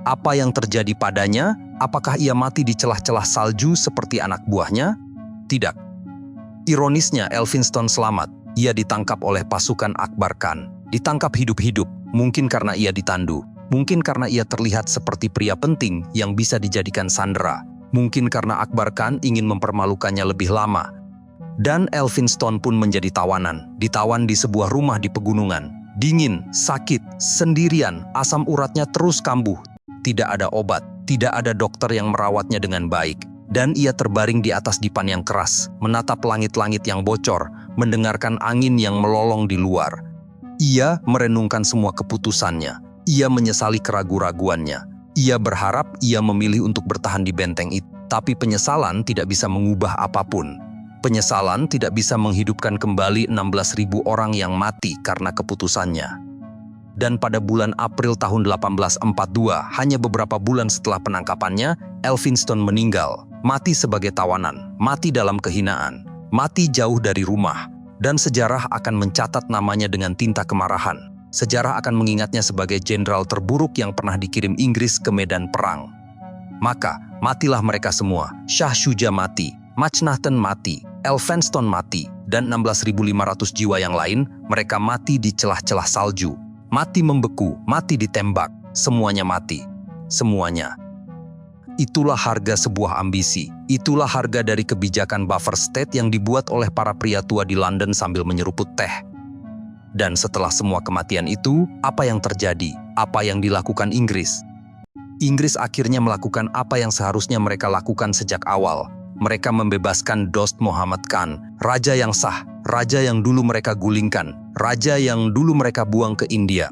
Apa yang terjadi padanya? Apakah ia mati di celah-celah salju seperti anak buahnya? Tidak. Ironisnya Elphinstone selamat. Ia ditangkap oleh pasukan Akbar Khan. Ditangkap hidup-hidup, mungkin karena ia ditandu. Mungkin karena ia terlihat seperti pria penting yang bisa dijadikan sandera. Mungkin karena Akbar Khan ingin mempermalukannya lebih lama. Dan Elphinstone pun menjadi tawanan, ditawan di sebuah rumah di pegunungan. Dingin, sakit, sendirian, asam uratnya terus kambuh. Tidak ada obat, tidak ada dokter yang merawatnya dengan baik. Dan ia terbaring di atas dipan yang keras, menatap langit-langit yang bocor, mendengarkan angin yang melolong di luar. Ia merenungkan semua keputusannya. Ia menyesali keraguan-raguannya. Ia berharap ia memilih untuk bertahan di benteng itu. Tapi penyesalan tidak bisa mengubah apapun. Penyesalan tidak bisa menghidupkan kembali 16.000 orang yang mati karena keputusannya. Dan pada bulan April tahun 1842, hanya beberapa bulan setelah penangkapannya, Elphinstone meninggal. Mati sebagai tawanan, mati dalam kehinaan, mati jauh dari rumah. Dan sejarah akan mencatat namanya dengan tinta kemarahan. Sejarah akan mengingatnya sebagai jenderal terburuk yang pernah dikirim Inggris ke medan perang. Maka, matilah mereka semua. Shah Shuja mati, Macnaghten mati, Elphinstone mati, dan 16.500 jiwa yang lain, mereka mati di celah-celah salju. Mati membeku, mati ditembak, semuanya mati. Semuanya. Itulah harga sebuah ambisi. Itulah harga dari kebijakan buffer state yang dibuat oleh para pria tua di London sambil menyeruput teh. Dan setelah semua kematian itu, apa yang terjadi? Apa yang dilakukan Inggris? Inggris akhirnya melakukan apa yang seharusnya mereka lakukan sejak awal. Mereka membebaskan Dost Muhammad Khan, raja yang sah, raja yang dulu mereka gulingkan, raja yang dulu mereka buang ke India.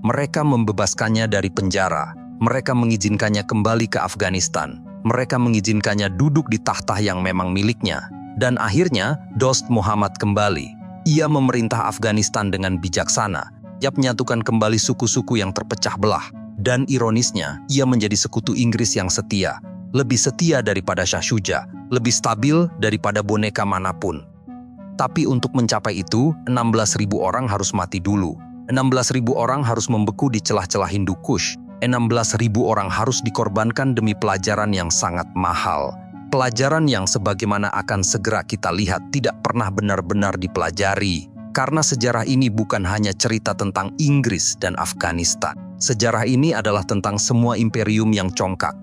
Mereka membebaskannya dari penjara. Mereka mengizinkannya kembali ke Afghanistan. Mereka mengizinkannya duduk di takhta yang memang miliknya. Dan akhirnya, Dost Muhammad kembali. Ia memerintah Afghanistan dengan bijaksana. Ia menyatukan kembali suku-suku yang terpecah belah. Dan ironisnya, ia menjadi sekutu Inggris yang setia. Lebih setia daripada Shah Shuja, lebih stabil daripada boneka manapun. Tapi untuk mencapai itu, 16.000 orang harus mati dulu. 16.000 orang harus membeku di celah-celah Hindu Kush. 16.000 orang harus dikorbankan demi pelajaran yang sangat mahal. Pelajaran yang sebagaimana akan segera kita lihat tidak pernah benar-benar dipelajari. Karena sejarah ini bukan hanya cerita tentang Inggris dan Afghanistan. Sejarah ini adalah tentang semua imperium yang congkak.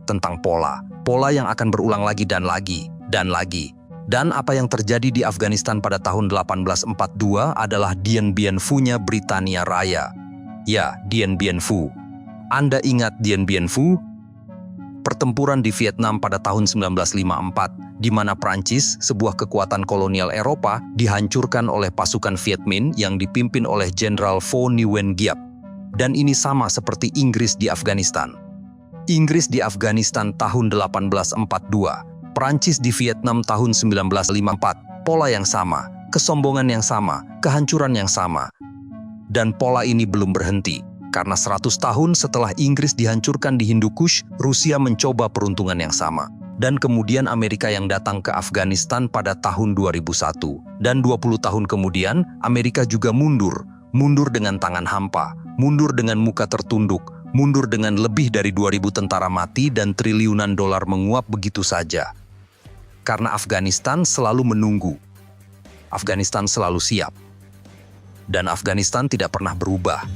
Tentang pola yang akan berulang lagi dan lagi, dan lagi. Dan apa yang terjadi di Afghanistan pada tahun 1842 adalah Dien Bien Phu-nya Britania Raya. Ya, Dien Bien Phu. Anda ingat Dien Bien Phu? Pertempuran di Vietnam pada tahun 1954, di mana Prancis, sebuah kekuatan kolonial Eropa, dihancurkan oleh pasukan Viet Minh yang dipimpin oleh Jenderal Pho Nguyen Giap. Dan ini sama seperti Inggris di Afghanistan. Inggris di Afghanistan tahun 1842, Prancis di Vietnam tahun 1954, pola yang sama, kesombongan yang sama, kehancuran yang sama. Dan pola ini belum berhenti, karena 100 tahun setelah Inggris dihancurkan di Hindu Kush, Rusia mencoba peruntungan yang sama. Dan kemudian Amerika yang datang ke Afghanistan pada tahun 2001. Dan 20 tahun kemudian, Amerika juga mundur dengan tangan hampa, mundur dengan muka tertunduk, mundur dengan lebih dari 2.000 tentara mati dan triliunan dolar menguap begitu saja. Karena Afghanistan selalu menunggu. Afghanistan selalu siap. Dan Afghanistan tidak pernah berubah.